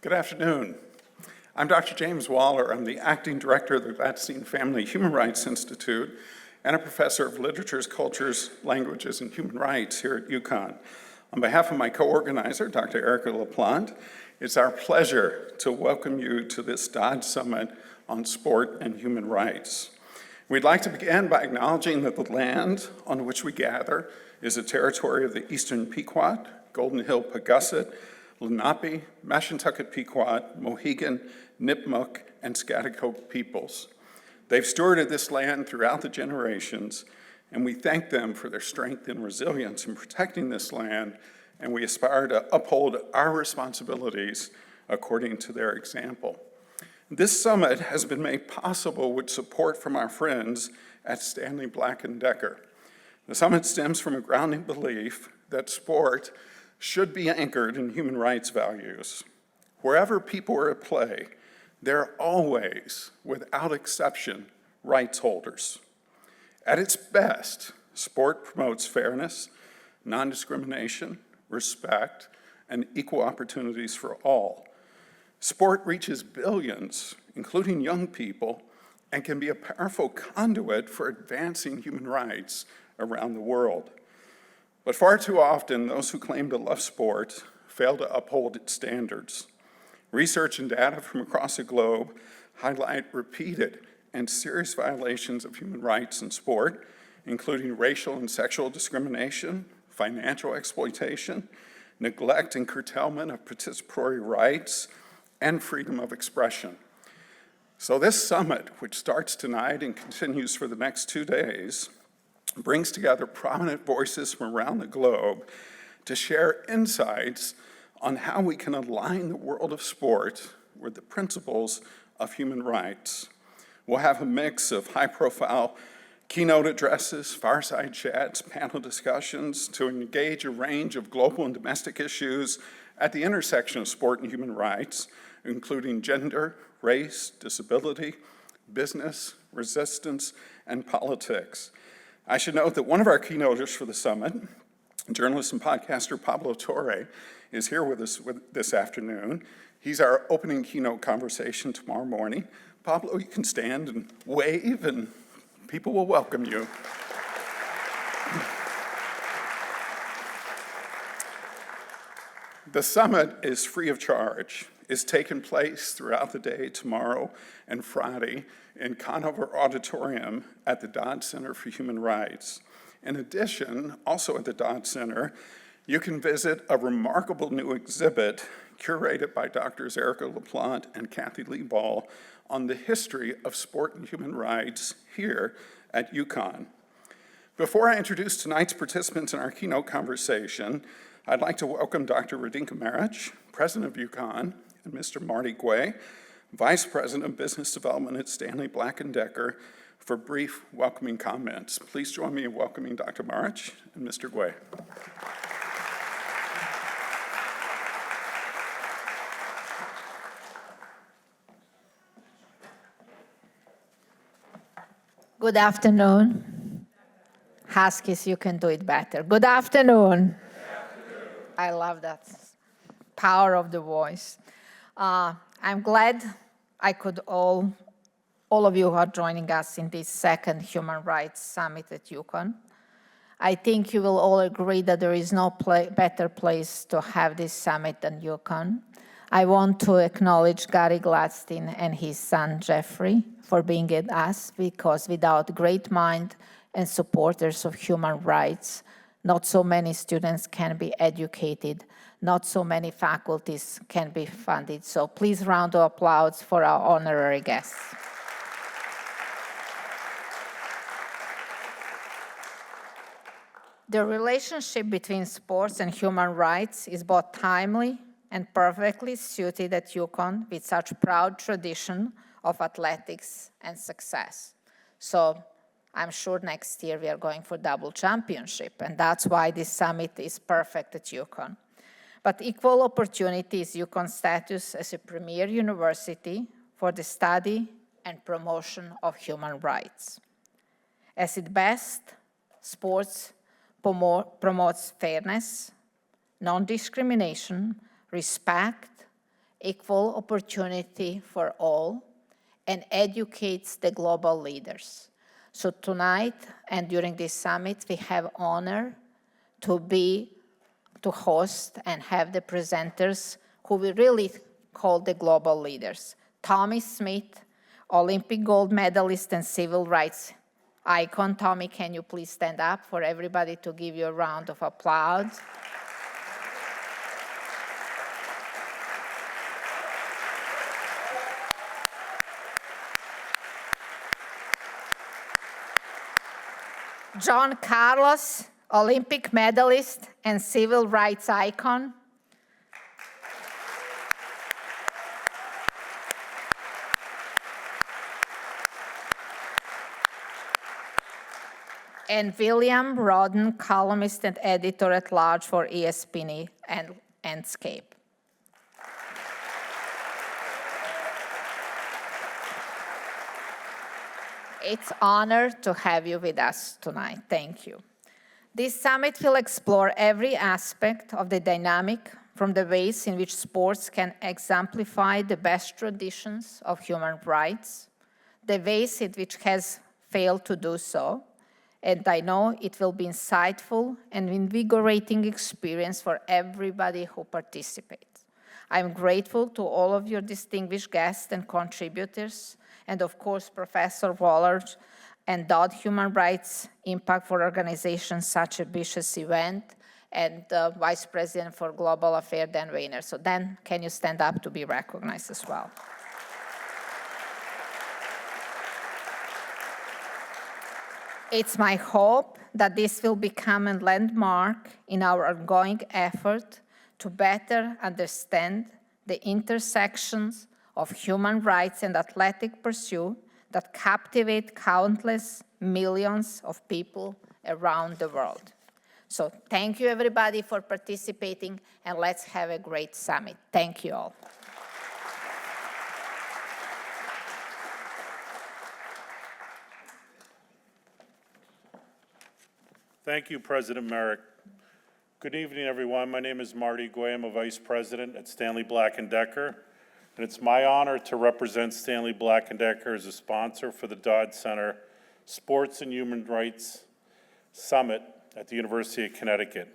Good afternoon. I'm Dr. James Waller. I'm the acting director of the Gladstein Family Human Rights Institute and a professor of literatures, cultures, languages, and human rights here at UConn. On behalf of my co-organizer, Dr. Erica LaPlante, it's our pleasure to welcome you to this Dodd Summit on Sport and Human Rights. We'd like to begin by acknowledging that the land on which we gather is a territory of the Eastern Pequot, Golden Hill Pagusset, Lenape, Mashantucket Pequot, Mohegan, Nipmuc, and Schaghticoke peoples. They've stewarded this land throughout the generations, and we thank them for their strength and resilience in protecting this land, and we aspire to uphold our responsibilities according to their example. This summit has been made possible with support from our friends at Stanley Black & Decker. The summit stems from a grounding belief that sport should be anchored in human rights values. Wherever people are at play, they're always, without exception, rights holders. At its best, sport promotes fairness, non-discrimination, respect, and equal opportunities for all. Sport reaches billions, including young people, and can be a powerful conduit for advancing human rights around the world. But far too often, those who claim to love sport fail to uphold its standards. Research and data from across the globe highlight repeated and serious violations of human rights in sport, including racial and sexual discrimination, financial exploitation, neglect and curtailment of participatory rights, and freedom of expression. So this summit, which starts tonight and continues for the next 2 days, brings together prominent voices from around the globe to share insights on how we can align the world of sport with the principles of human rights. We'll have a mix of high-profile keynote addresses, fireside chats, panel discussions to engage a range of global and domestic issues at the intersection of sport and human rights, including gender, race, disability, business, resistance, and politics. I should note that one of our keynoters for the summit, journalist and podcaster Pablo Torre, is here with us this afternoon. He's our opening keynote conversation tomorrow morning. Pablo, you can stand and wave, and people will welcome you. The summit is free of charge. It's taking place throughout the day tomorrow and Friday in Conover Auditorium at the Dodd Center for Human Rights. In addition, also at the Dodd Center, you can visit a remarkable new exhibit curated by Drs. Erica LaPlante and Kathy Lee Ball on the history of sport and human rights here at UConn. Before I introduce tonight's participants in our keynote conversation, I'd like to welcome Dr. Rhoden Marich, President of UConn, and Mr. Marty Guay, Vice President of Business Development at Stanley Black & Decker, for brief welcoming comments. Please join me in welcoming Dr. Marich and Mr. Guay. Good afternoon. Huskies, you can do it better. Good afternoon. I love that power of the voice. I'm glad I could all of you who are joining us in this second Human Rights Summit at UConn. I think you will all agree that there is no better place to have this summit than UConn. I want to acknowledge Gary Gladstein and his son Jeffrey for being with us, because without great mind and supporters of human rights, not so many students can be educated, not so many faculties can be funded. So please round of applause for our honorary guests. The relationship between sports and human rights is both timely and perfectly suited at UConn with such proud tradition of athletics and success. So I'm sure next year we are going for double championship, and that's why this summit is perfect at UConn. But equal opportunity is UConn's status as a premier university for the study and promotion of human rights. At its best, sports promotes fairness, non-discrimination, respect, equal opportunity for all, and educates the global leaders. So tonight and during this summit, we have honor to host and have the presenters who we really call the global leaders. Tommie Smith, Olympic gold medalist and civil rights icon. Tommie, can you please stand up for everybody to give you a round of applause? John Carlos, Olympic medalist and civil rights icon. And William Rhoden, columnist and editor-at-large for ESPN and Andscape. It's an honor to have you with us tonight. Thank you. This summit will explore every aspect of the dynamic, from the ways in which sports can exemplify the best traditions of human rights, the ways in which has failed to do so, and I know it will be insightful and invigorating experience for everybody who participates. I'm grateful to all of your distinguished guests and contributors, and of course, Professor Waller and Dodd Human Rights Impact for organizations such a ambitious event, and Vice President for Global Affairs, Dan Weiner. So Dan, can you stand up to be recognized as well? It's my hope that this will become a landmark in our ongoing effort to better understand the intersections of human rights and athletic pursuit that captivate countless millions of people around the world. So thank you, everybody, for participating, and let's have a great summit. Thank you all. Thank you, President Merrick. Good evening, everyone. My name is Marty Guay. I'm a Vice President at Stanley Black & Decker, and it's my honor to represent Stanley Black & Decker as a sponsor for the Dodd Center Sports and Human Rights Summit at the University of Connecticut.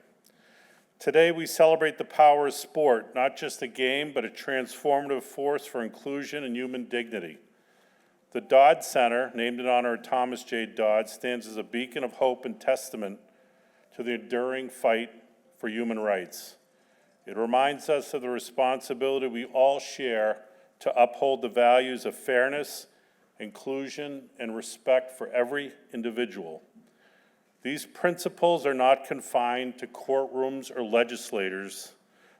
Today, we celebrate the power of sport, not just a game, but a transformative force for inclusion and human dignity. The Dodd Center, named in honor of Thomas J. Dodd, stands as a beacon of hope and testament to the enduring fight for human rights. It reminds us of the responsibility we all share to uphold the values of fairness, inclusion, and respect for every individual. These principles are not confined to courtrooms or legislators.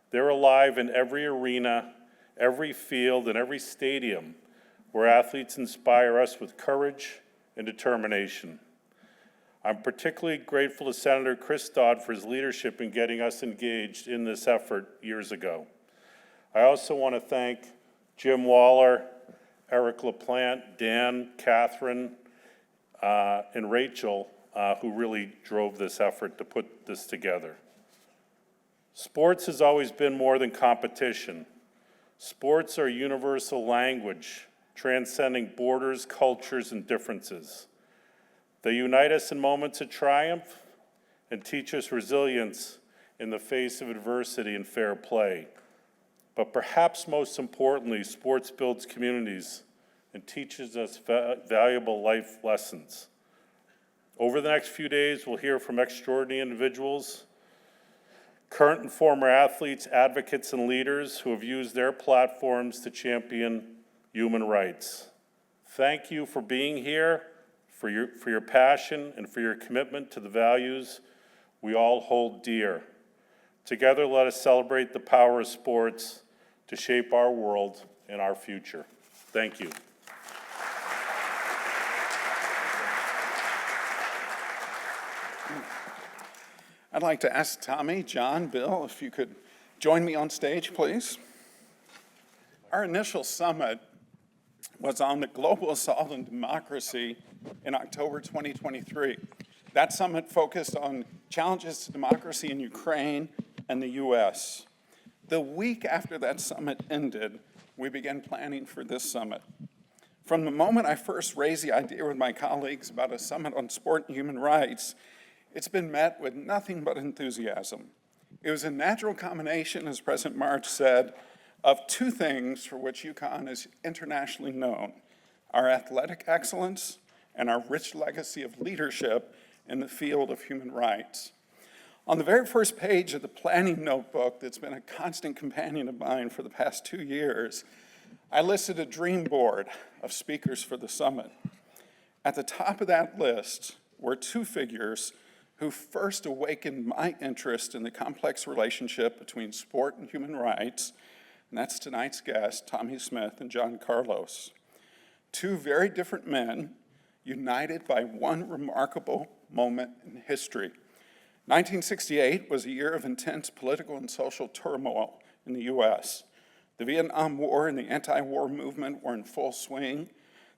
They're alive in every arena, every field, and every stadium where athletes inspire us with courage and determination. I'm particularly grateful to Senator Chris Dodd for his leadership in getting us engaged in this effort years ago. I also want to thank Jim Waller, Eric LaPlante, Dan, Catherine, and Rachel, who really drove this effort to put this together. Sports has always been more than competition. Sports are a universal language, transcending borders, cultures, and differences. They unite us in moments of triumph and teach us resilience in the face of adversity and fair play. But perhaps most importantly, sports builds communities and teaches us valuable life lessons. Over the next few days, we'll hear from extraordinary individuals, current and former athletes, advocates, and leaders who have used their platforms to champion human rights. Thank you for being here, for your passion, and for your commitment to the values we all hold dear. Together, let us celebrate the power of sports to shape our world and our future. Thank you. I'd like to ask Tommie, John, Bill, if you could join me on stage, please. Our initial summit was on the global assault on democracy in October 2023. That summit focused on challenges to democracy in Ukraine and the US. The week after that summit ended, we began planning for this summit. From the moment I first raised the idea with my colleagues about a summit on sport and human rights, it's been met with nothing but enthusiasm. It was a natural combination, as President March said, of two things for which UConn is internationally known: our athletic excellence and our rich legacy of leadership in the field of human rights. On the very first page of the planning notebook that's been a constant companion of mine for the past 2 years, I listed a dream board of speakers for the summit. At the top of that list were two figures who first awakened my interest in the complex relationship between sport and human rights, and that's tonight's guests, Tommie Smith and John Carlos. Two very different men united by one remarkable moment in history. 1968 was a year of intense political and social turmoil in the U.S. The Vietnam War and the anti-war movement were in full swing.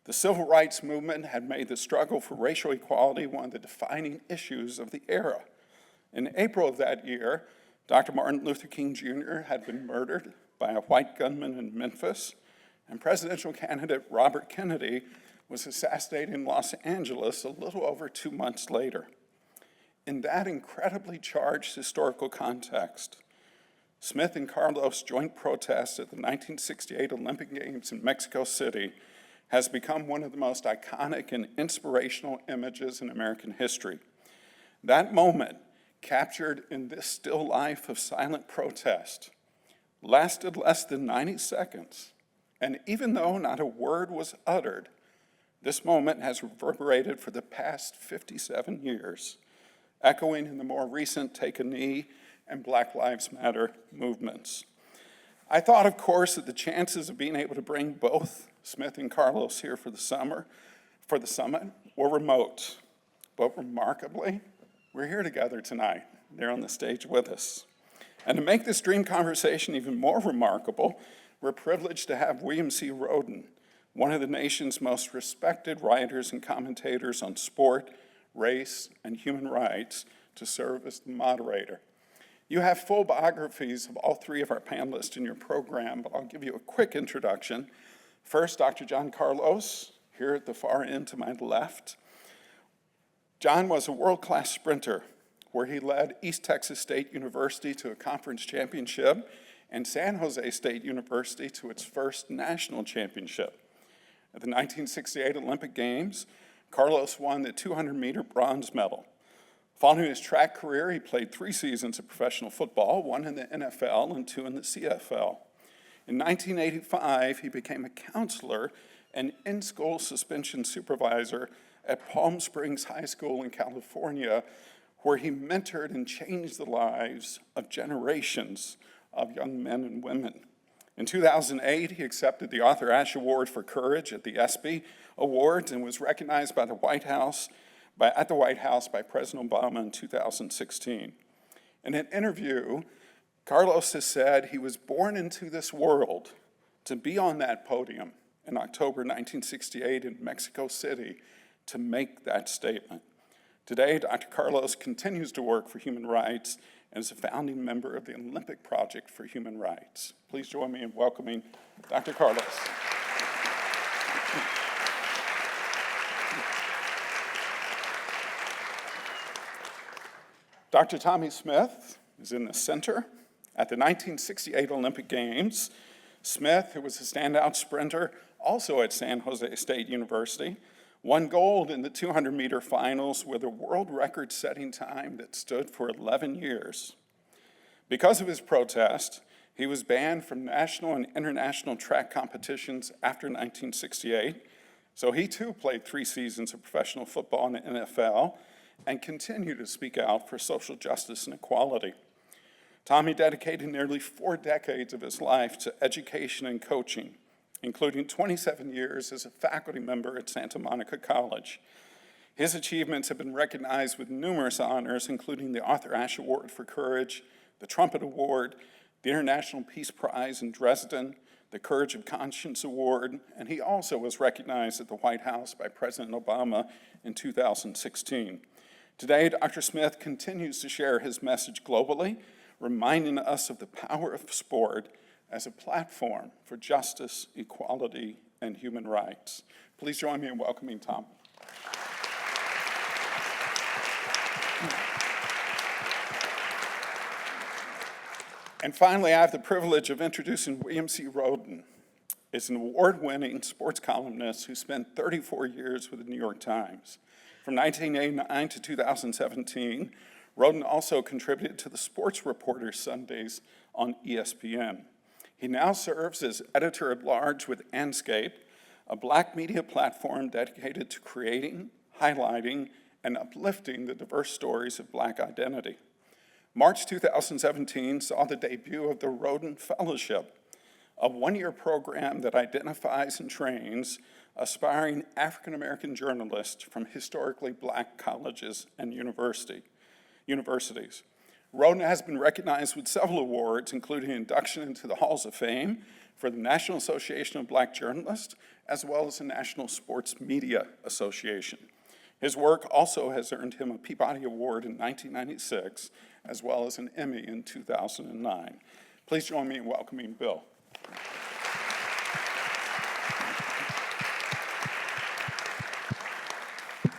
The civil rights movement had made the struggle for racial equality one of the defining issues of the era. In April of that year, Dr. Martin Luther King Jr. had been murdered by a white gunman in Memphis, and presidential candidate Robert Kennedy was assassinated in Los Angeles a little over 2 months later. In that incredibly charged historical context, Smith and Carlos' joint protest at the 1968 Olympic Games in Mexico City has become one of the most iconic and inspirational images in American history. That moment, captured in this still life of silent protest, lasted less than 90 seconds, and even though not a word was uttered, this moment has reverberated for the past 57 years, echoing in the more recent Take a Knee and Black Lives Matter movements. I thought, of course, that the chances of being able to bring both Smith and Carlos here for the summit were remote. But remarkably, we're here together tonight. They're on the stage with us. And to make this dream conversation even more remarkable, we're privileged to have William C. Rhoden, one of the nation's most respected writers and commentators on sport, race, and human rights, to serve as the moderator. You have full biographies of all three of our panelists in your program, but I'll give you a quick introduction. First, Dr. John Carlos, here at the far end to my left. John was a world-class sprinter, where he led East Texas State University to a conference championship and San Jose State University to its first national championship. At the 1968 Olympic Games, Carlos won the 200-meter bronze medal. Following his track career, he played 3 seasons of professional football, 1 in the NFL and 2 in the CFL. In 1985, he became a counselor and in-school suspension supervisor at Palm Springs High School in California, where he mentored and changed the lives of generations of young men and women. In 2008, he accepted the Arthur Ashe Award for Courage at the ESPY Awards and was recognized by the White House by President Obama in 2016. In an interview, Carlos has said he was born into this world to be on that podium in October 1968 in Mexico City to make that statement. Today, Dr. Carlos continues to work for human rights and is a founding member of the Olympic Project for Human Rights. Please join me in welcoming Dr. Carlos. Dr. Tommie Smith is in the center. At the 1968 Olympic Games, Smith, who was a standout sprinter, also at San Jose State University, won gold in the 200-meter finals with a world record-setting time that stood for 11 years. Because of his protest, he was banned from national and international track competitions after 1968, so he too played 3 seasons of professional football in the NFL and continued to speak out for social justice and equality. Tommie dedicated nearly 4 decades of his life to education and coaching, including 27 years as a faculty member at Santa Monica College. His achievements have been recognized with numerous honors, including the Arthur Ashe Award for Courage, the Trumpet Award, the International Peace Prize in Dresden, the Courage of Conscience Award, and he also was recognized at the White House by President Obama in 2016. Today, Dr. Smith continues to share his message globally, reminding us of the power of sport as a platform for justice, equality, and human rights. Please join me in welcoming Tommie. And finally, I have the privilege of introducing William C. Rhoden. He's an award-winning sports columnist who spent 34 years with the New York Times. From 1989 to 2017, Rhoden also contributed to the Sports Reporter Sundays on ESPN. He now serves as editor-at-large with Andscape, a Black media platform dedicated to creating, highlighting, and uplifting the diverse stories of Black identity. March 2017 saw the debut of the Rhoden Fellowship, a one-year program that identifies and trains aspiring African-American journalists from historically Black colleges and universities. Rhoden has been recognized with several awards, including induction into the Halls of Fame for the National Association of Black Journalists, as well as the National Sports Media Association. His work also has earned him a Peabody Award in 1996, as well as an Emmy in 2009. Please join me in welcoming Bill.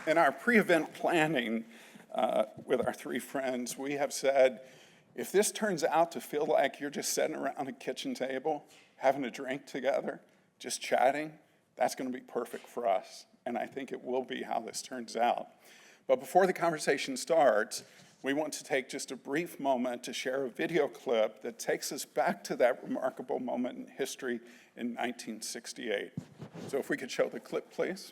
In our pre-event planning with our three friends, we have said, if this turns out to feel like you're just sitting around a kitchen table, having a drink together, just chatting, that's going to be perfect for us. And I think it will be how this turns out. But before the conversation starts, we want to take just a brief moment to share a video clip that takes us back to that remarkable moment in history in 1968. So if we could show the clip, please.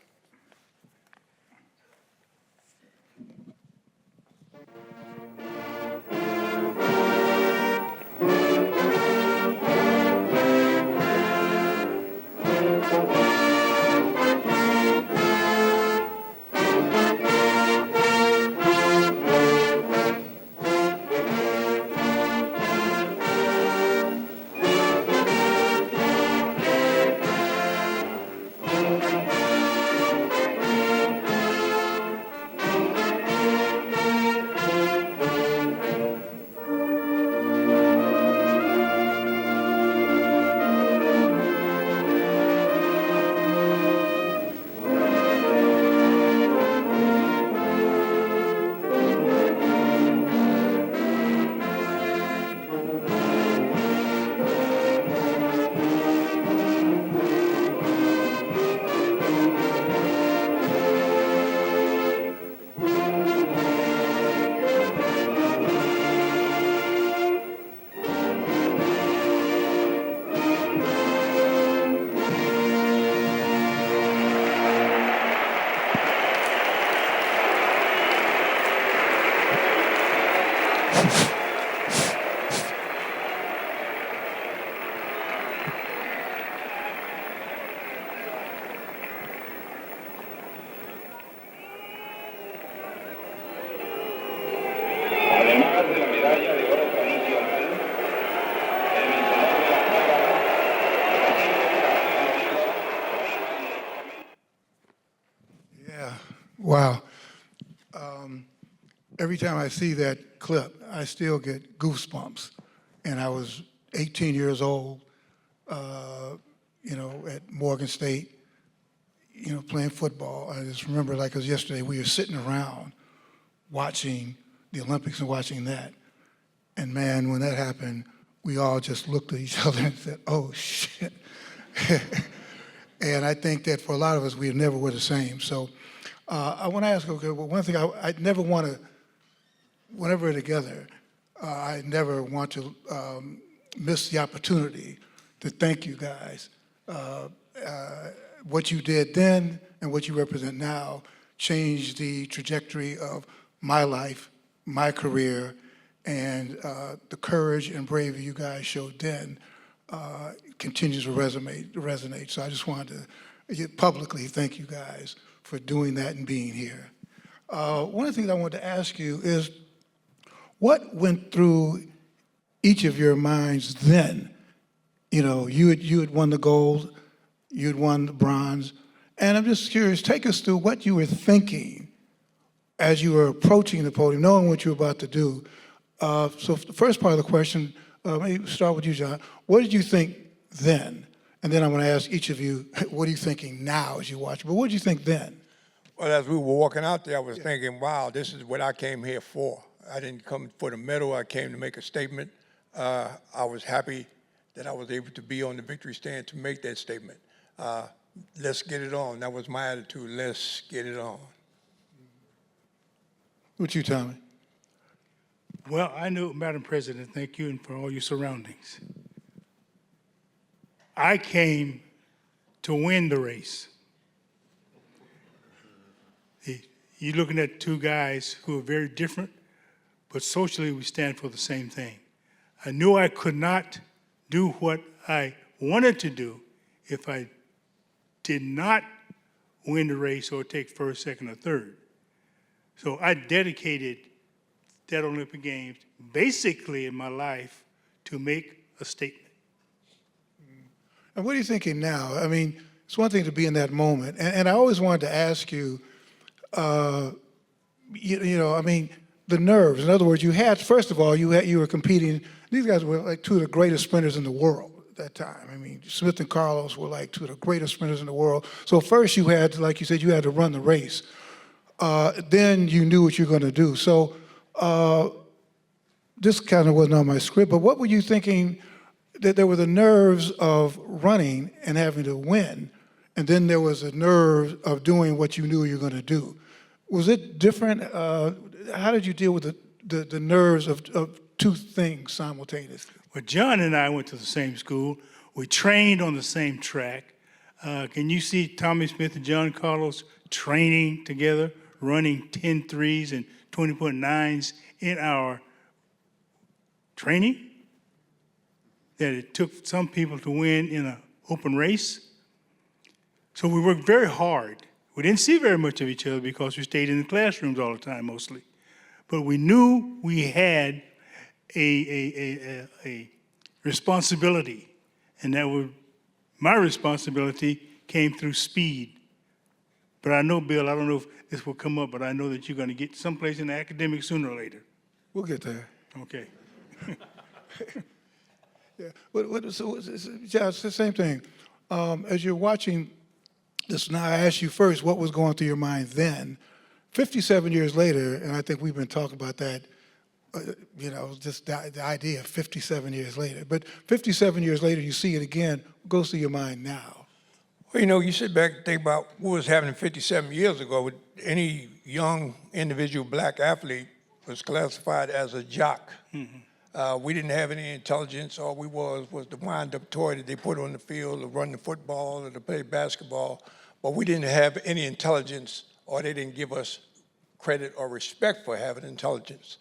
Wow. Every time I see that clip, I still get goosebumps. And I was 18 years old, at Morgan State, playing football. I just remember like it was yesterday, we were sitting around watching the Olympics and watching that. And man, when that happened, we all just looked at each other and said, oh, shit. And I think that for a lot of us, we never were the same. So I want to ask, okay, well, one thing I never want to, whenever we're together, I never want to miss the opportunity to thank you guys. What you did then and what you represent now changed the trajectory of my life, my career, and the courage and bravery you guys showed then continues to resonate. So I just wanted to publicly thank you guys for doing that and being here. One of the things I wanted to ask you is, what went through each of your minds then? You had won the gold, you had won the bronze, and I'm just curious, take us through what you were thinking as you were approaching the podium, knowing what you were about to do. So the first part of the question, maybe start with you, John. What did you think then? And then I'm going to ask each of you, what are you thinking now as you watch? But what did you think then? Well, as we were walking out there, I was thinking, wow, this is what I came here for. I didn't come for the medal. I came to make a statement. I was happy that I was able to be on the victory stand to make that statement. Let's get it on. That was my attitude. Let's get it on. What you, Tommie? Well, I know, Madam President, thank you and for all your surroundings. I came to win the race. You're looking at two guys who are very different, but socially we stand for the same thing. I knew I could not do what I wanted to do if I did not win the race or take first, second, or third. So I dedicated that Olympic Games basically in my life to make a statement. And what are you thinking now? I mean, it's one thing to be in that moment. And I always wanted to ask you, you know, I mean, the nerves. In other words, you had, first of all, you were competing. These guys were like two of the greatest sprinters in the world at that time. I mean, Smith and Carlos were like two of the greatest sprinters in the world. So first you had, like you said, you had to run the race. Then you knew what you were going to do. So this kind of wasn't on my script, but what were you thinking? That there were the nerves of running and having to win, and then there was the nerve of doing what you knew you were going to do. Was it different? How did you deal with the nerves of two things simultaneously? Well, John and I went to the same school. We trained on the same track. Can you see Tommie Smith and John Carlos training together, running 10 threes and 20.9s in our training? That it took some people to win in an open race. So we worked very hard. We didn't see very much of each other because we stayed in the classrooms all the time mostly. But we knew we had a responsibility, and that was my responsibility came through speed. But I know, Bill, I don't know if this will come up, but I know that you're going to get someplace in the academics sooner or later. We'll get there. Okay. Yeah, so yeah, it's the same thing. As you're watching this now, I asked you first, what was going through your mind then? 57 years later, and I think we've been talking about that, you know, just the idea of 57 years later. But 57 years later, you see it again, what goes through your mind now? Well, you know, you sit back and think about what was happening 57 years ago. With any young individual black athlete was classified as a jock. Mm-hmm. We didn't have any intelligence. All we was the wind-up toy that they put on the field to run the football or to play basketball. But we didn't have any intelligence, or they didn't give us credit or respect for having intelligence.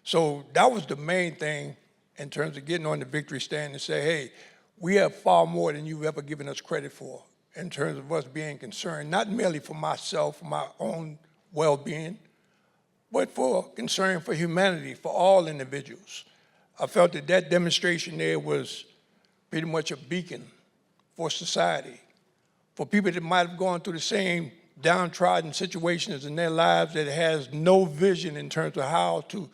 So that was the main thing in terms of getting on the victory stand and say, hey, we have far more than you've ever given us credit for in terms of us being concerned, not merely for myself, for my own well-being, but for concern for humanity, for all individuals. I felt that that demonstration there was pretty much a beacon for society, for people that might have gone through the same downtrodden situations in their lives that has no vision in terms of how to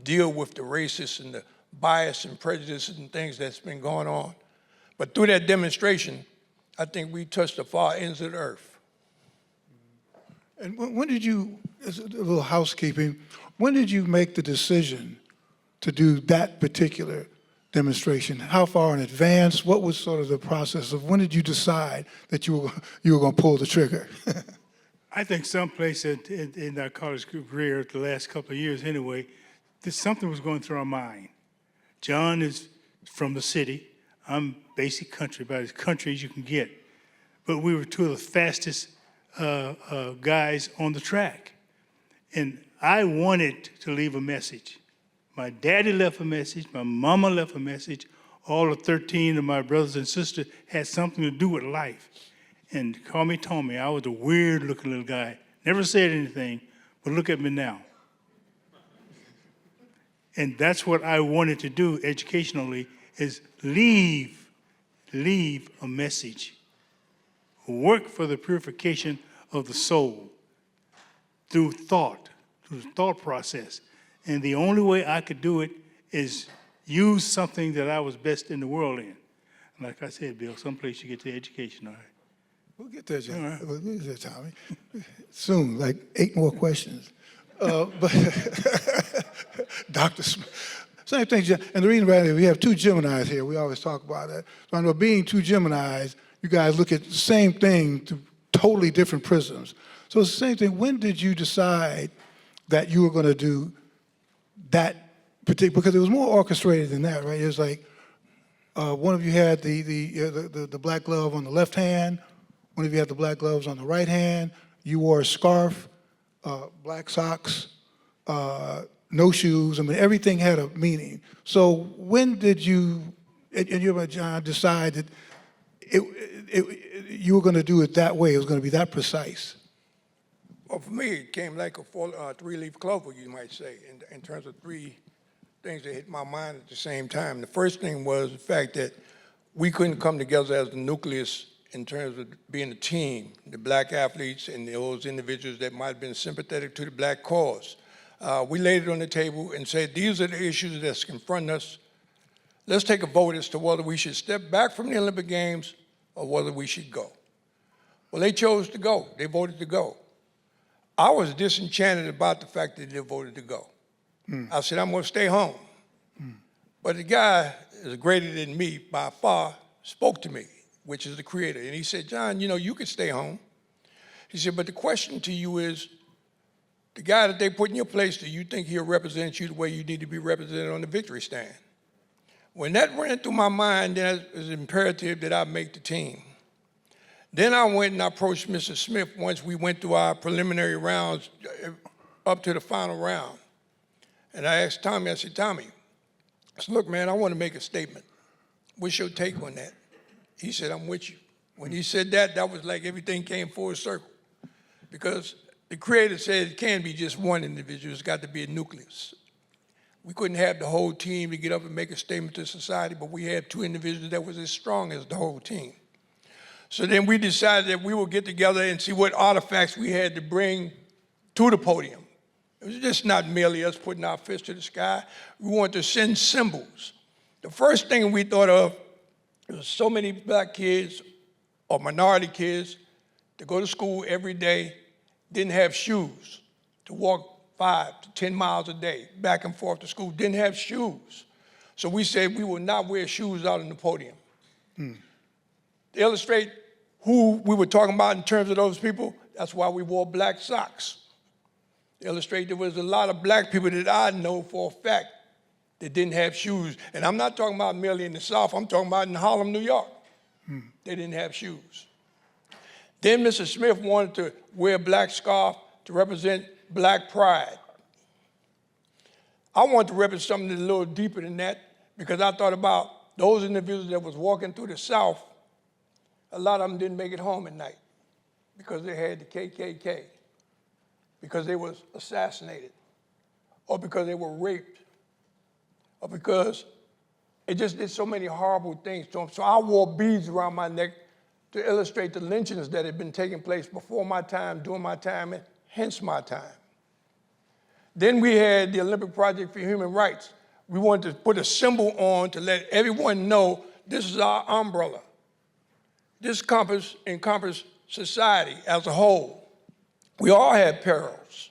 deal with the racist and the bias and prejudice and things that's been going on. But through that demonstration, I think we touched the far ends of the earth. And when did you, as a little housekeeping, when did you make the decision to do that particular demonstration? How far in advance? What was sort of the process of when did you decide that you were going to pull the trigger? I think someplace in our college career, the last couple of years anyway, something was going through our mind. John is from the city. I'm basic country, about as country as you can get. But we were two of the fastest guys on the track. And I wanted to leave a message. My daddy left a message, my mama left a message, all the 13 of my brothers and sisters had something to do with life. And call me Tommie, I was a weird looking little guy. Never said anything, but look at me now. And that's what I wanted to do educationally, is leave a message. Work for the purification of the soul through the thought process. And the only way I could do it is use something that I was best in the world in. Like I said, Bill, someplace you get the education, all right? We'll get there, John. We'll get there, Tommy. Soon, like 8 more questions. But Dr. Smith, same thing, and the reason why we have 2 Geminis here, we always talk about that. So I know being 2 Geminis, you guys look at the same thing through totally different prisms. So it's the same thing. When did you decide that you were going to do that particular? Because it was more orchestrated than that, right? It was like one of you had the black glove on the left hand, one of you had the black gloves on the right hand. You wore a scarf, black socks, no shoes. I mean, everything had a meaning. So when did you, and you and John, decide that you were going to do it that way? It was going to be that precise. Well, for me, it came like a 3-leaf clover, you might say, in terms of 3 things that hit my mind at the same time. The first thing was the fact that we couldn't come together as the nucleus in terms of being a team, the black athletes and those individuals that might have been sympathetic to the black cause. We laid it on the table and said, these are the issues that's confronting us. Let's take a vote as to whether we should step back from the Olympic Games or whether we should go. Well, they chose to go. They voted to go. I was disenchanted about the fact that they voted to go. I said, I'm going to stay home. But the guy is greater than me by far spoke to me, which is the creator. And he said, John, you know, you could stay home. He said, but the question to you is, the guy that they put in your place, do you think he'll represent you the way you need to be represented on the victory stand? When that ran through my mind, then it was imperative that I make the team. Then I went and I approached Mr. Smith once we went through our preliminary rounds up to the final round. And I asked Tommie, I said, Tommie, I said, look, man, I want to make a statement. What's your take on that? He said, I'm with you. When he said that, that was like everything came full circle. Because the creator said it can't be just one individual, it's got to be a nucleus. We couldn't have the whole team to get up and make a statement to society, but we had 2 individuals that was as strong as the whole team. So then we decided that we would get together and see what artifacts we had to bring to the podium. It was just not merely us putting our fist to the sky. We wanted to send symbols. The first thing we thought of was so many black kids or minority kids that go to school every day, didn't have shoes to walk 5 to 10 miles a day, back and forth to school, didn't have shoes. So we said we would not wear shoes out on the podium. To illustrate who we were talking about in terms of those people, that's why we wore black socks. To illustrate there was a lot of black people that I know for a fact that didn't have shoes. And I'm not talking about merely in the South, I'm talking about in Harlem, New York. They didn't have shoes. Then Mr. Smith wanted to wear a black scarf to represent black pride. I wanted to represent something a little deeper than that because I thought about those individuals that was walking through the South. A lot of them didn't make it home at night because they had the KKK, because they was assassinated, or because they were raped, or because it just did so many horrible things to them. So I wore beads around my neck to illustrate the lynchings that had been taking place before my time, during my time, and hence my time. Then we had the Olympic Project for Human Rights. We wanted to put a symbol on to let everyone know this is our umbrella. This encompasses society as a whole. We all have perils,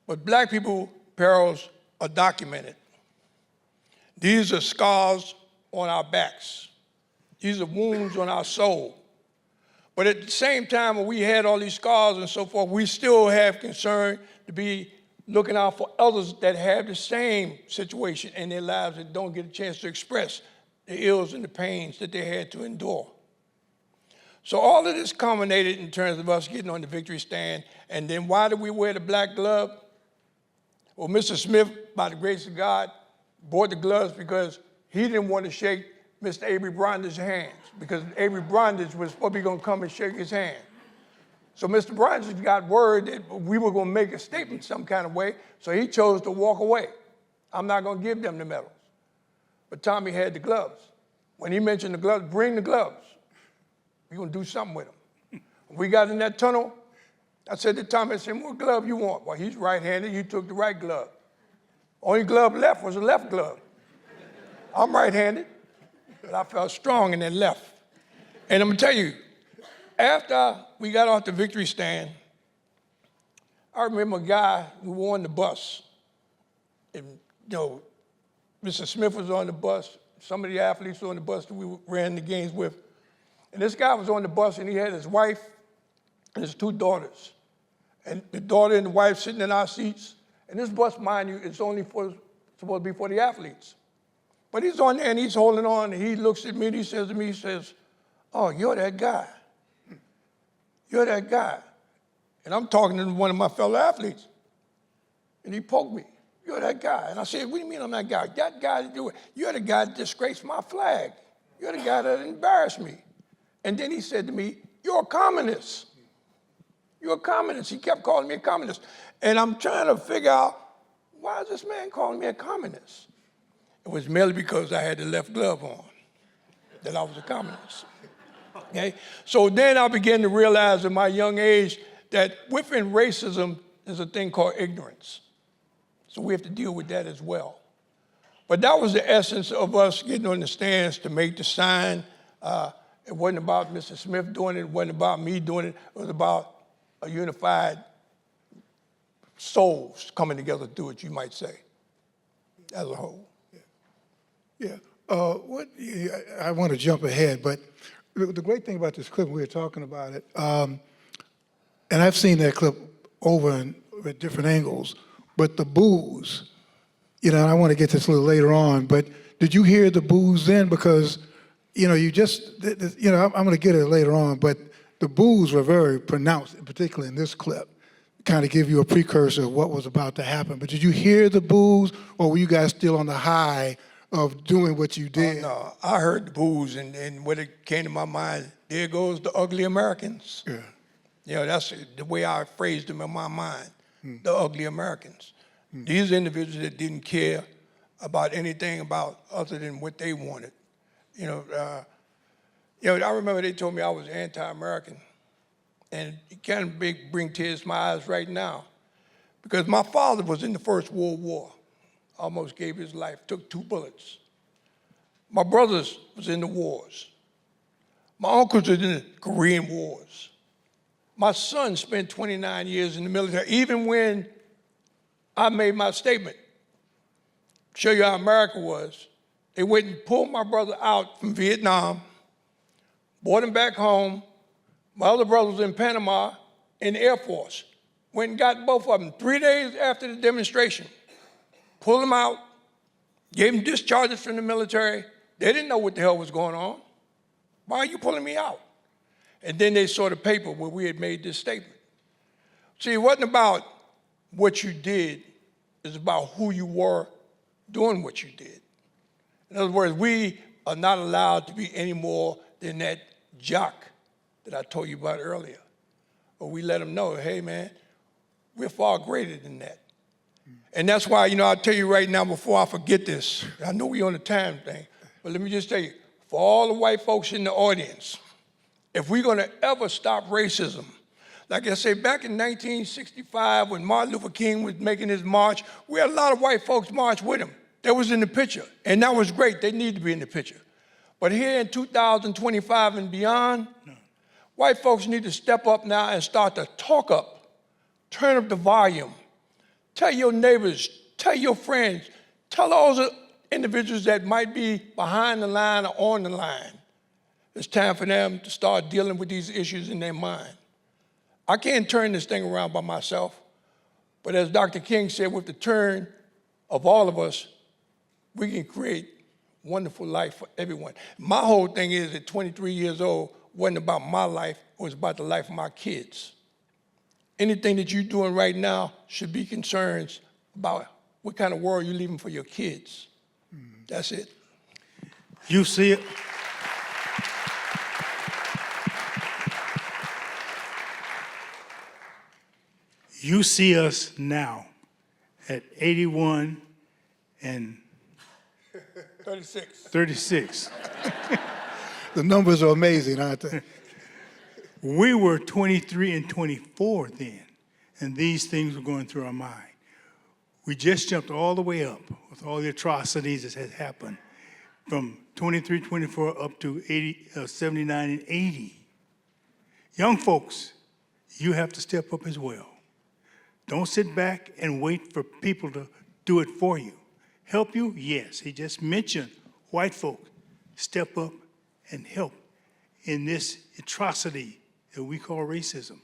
but black people perils are documented. These are scars on our backs. These are wounds on our soul. But at the same time, when we had all these scars and so forth, we still have concern to be looking out for others that have the same situation in their lives that don't get a chance to express the ills and the pains that they had to endure. So all of this culminated in terms of us getting on the victory stand. And then why did we wear the black glove? Well, Mr. Smith, by the grace of God, bought the gloves because he didn't want to shake Mr. Avery Brondage's hands, because Avery Brondage was probably going to come and shake his hand. So Mr. Brondage got word that we were going to make a statement some kind of way, so he chose to walk away. I'm not going to give them the medals. But Tommie had the gloves. When he mentioned the gloves, bring the gloves. We're going to do something with them. When we got in that tunnel, I said to Tommie, I said, what glove you want? Well, he's right-handed. He took the right glove. Only glove left was the left glove. I'm right-handed, but I felt strong in that left. And I'm gonna tell you, after we got off the victory stand, I remember a guy who was on the bus. And, you know, Mr. Smith was on the bus. Some of the athletes were on the bus that we ran the games with. And this guy was on the bus, and he had his wife and his 2 daughters. And the daughter and the wife sitting in our seats. And this bus, mind you, is only supposed to be for the athletes. But he's on there, and he's holding on, and he looks at me, and he says to me, he says, "Oh, you're that guy. You're that guy." And I'm talking to one of my fellow athletes. And he poked me. "You're that guy." And I said, "What do you mean I'm that guy?" "That guy, you're the guy that disgraced my flag. You're the guy that embarrassed me." And then he said to me, "You're a communist. You're a communist." He kept calling me a communist. And I'm trying to figure out, why is this man calling me a communist? It was merely because I had the left glove on that I was a communist. Okay? So then I began to realize at my young age that within racism is a thing called ignorance. So we have to deal with that as well. But that was the essence of us getting on the stands to make the sign. It wasn't about Mr. Smith doing it. It wasn't about me doing it. It was about a unified souls coming together to do it, you might say, as a whole. Yeah, I want to jump ahead, but the great thing about this clip, we were talking about it, and I've seen that clip over at different angles, but the boos, you know, I want to get this a little later on, but did you hear the boos then? Because, you know, I'm going to get it later on, but the boos were very pronounced, particularly in this clip, kind of give you a precursor of what was about to happen. But did you hear the boos, or were you guys still on the high of doing what you did? No, I heard the boos, and what it came to my mind, there goes the ugly Americans. Yeah. You know, that's the way I phrased them in my mind, the ugly Americans. These individuals that didn't care about anything about other than what they wanted. You know, I remember they told me I was anti-American, and it kind of bring tears to my eyes right now, because my father was in the First World War. Almost gave his life, took 2 bullets. My brothers was in the wars. My uncles was in the Korean Wars. My son spent 29 years in the military, even when I made my statement. Show you how America was. They went and pulled my brother out from Vietnam, brought him back home. My other brother was in Panama in the Air Force. Went and got both of them 3 days after the demonstration. Pulled them out, gave them discharges from the military. They didn't know what the hell was going on. Why are you pulling me out? And then they saw the paper where we had made this statement. See, it wasn't about what you did, it's about who you were doing what you did. In other words, we are not allowed to be any more than that jock that I told you about earlier. But we let them know, hey man, we're far greater than that. And that's why, you know, I'll tell you right now before I forget this, I know we're on the time thing, but let me just tell you, for all the white folks in the audience, if we're gonna ever stop racism, like I said, back in 1965 when Martin Luther King was making his march, we had a lot of white folks march with him. That was in the picture, and that was great. They need to be in the picture. But here in 2025 and beyond, white folks need to step up now and start to talk up, turn up the volume. Tell your neighbors, tell your friends, tell those individuals that might be behind the line or on the line. It's time for them to start dealing with these issues in their mind. I can't turn this thing around by myself, but as Dr. King said, with the turn of all of us, we can create wonderful life for everyone. My whole thing is at 23 years old, wasn't about my life, it was about the life of my kids. Anything that you're doing right now should be concerns about what kind of world you're leaving for your kids. That's it. You see it. You see us now at 81 and 36. The numbers are amazing, aren't they? We were 23 and 24 then, and these things were going through our mind. We just jumped all the way up with all the atrocities that had happened from 23, 24 up to 79 and 80. Young folks, you have to step up as well. Don't sit back and wait for people to do it for you. Help you? Yes. He just mentioned white folk. Step up and help in this atrocity that we call racism.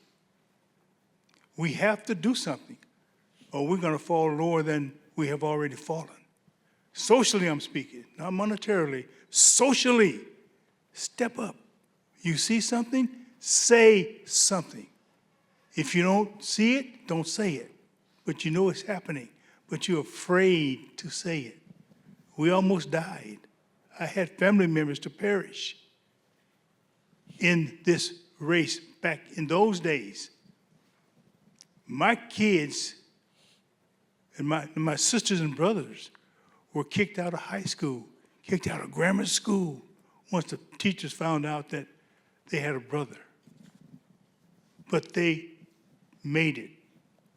We have to do something, or we're going to fall lower than we have already fallen. Socially, I'm speaking, not monetarily. Socially, step up. You see something? Say something. If you don't see it, don't say it. But you know it's happening, but you're afraid to say it. We almost died. I had family members to perish in this race back in those days. My kids and my sisters and brothers were kicked out of high school, kicked out of grammar school, once the teachers found out that they had a brother. But they made it.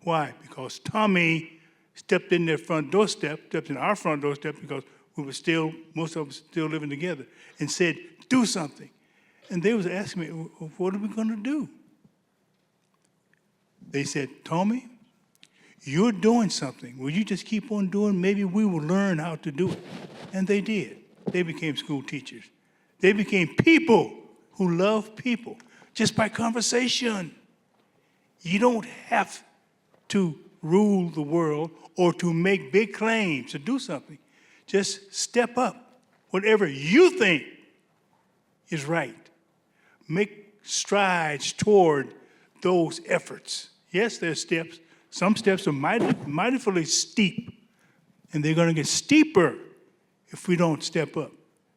Why? Because Tommie stepped in their front doorstep, stepped in our front doorstep, because we were still, most of us still living together, and said, do something. And they was asking me, well, what are we going to do? They said, Tommie, you're doing something. Will you just keep on doing? Maybe we will learn how to do it. And they did. They became school teachers. They became people who love people just by conversation. You don't have to rule the world or to make big claims to do something. Just step up. Whatever you think is right. Make strides toward those efforts. Yes, there's steps. Some steps are mightily steep, and they're going to get steeper if we don't step up.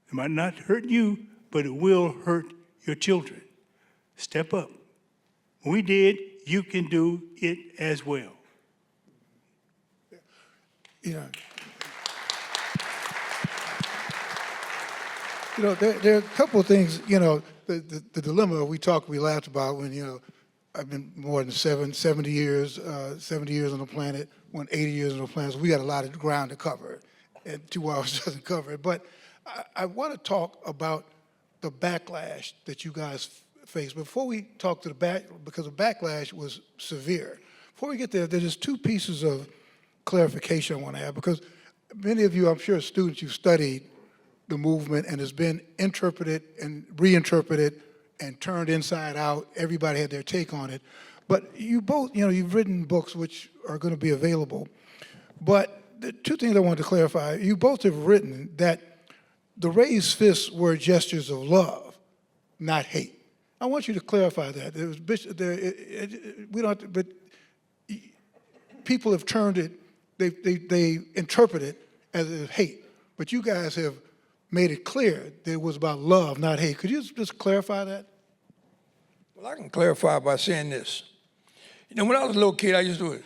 It might not hurt you, but it will hurt your children. Step up. We did. You can do it as well. You know, there are a couple of things, the dilemma we laughed about when, I've been more than 70 years on the planet, 80 years on the planet, so we got a lot of ground to cover, and 2 hours doesn't cover it. But I want to talk about the backlash that you guys faced. Before we talk to because the backlash was severe. Before we get there, there's just 2 pieces of clarification I want to have, because many of you, I'm sure, students, you've studied the movement and it's been interpreted and reinterpreted and turned inside out. Everybody had their take on it. But you both, you've written books which are going to be available. But the 2 things I wanted to clarify, you both have written that the raised fists were gestures of love, not hate. I want you to clarify that. We don't have to, but people have turned it, they interpret it as hate. But you guys have made it clear that it was about love, not hate. Could you just clarify that? Well, I can clarify by saying this. When I was a little kid, I used to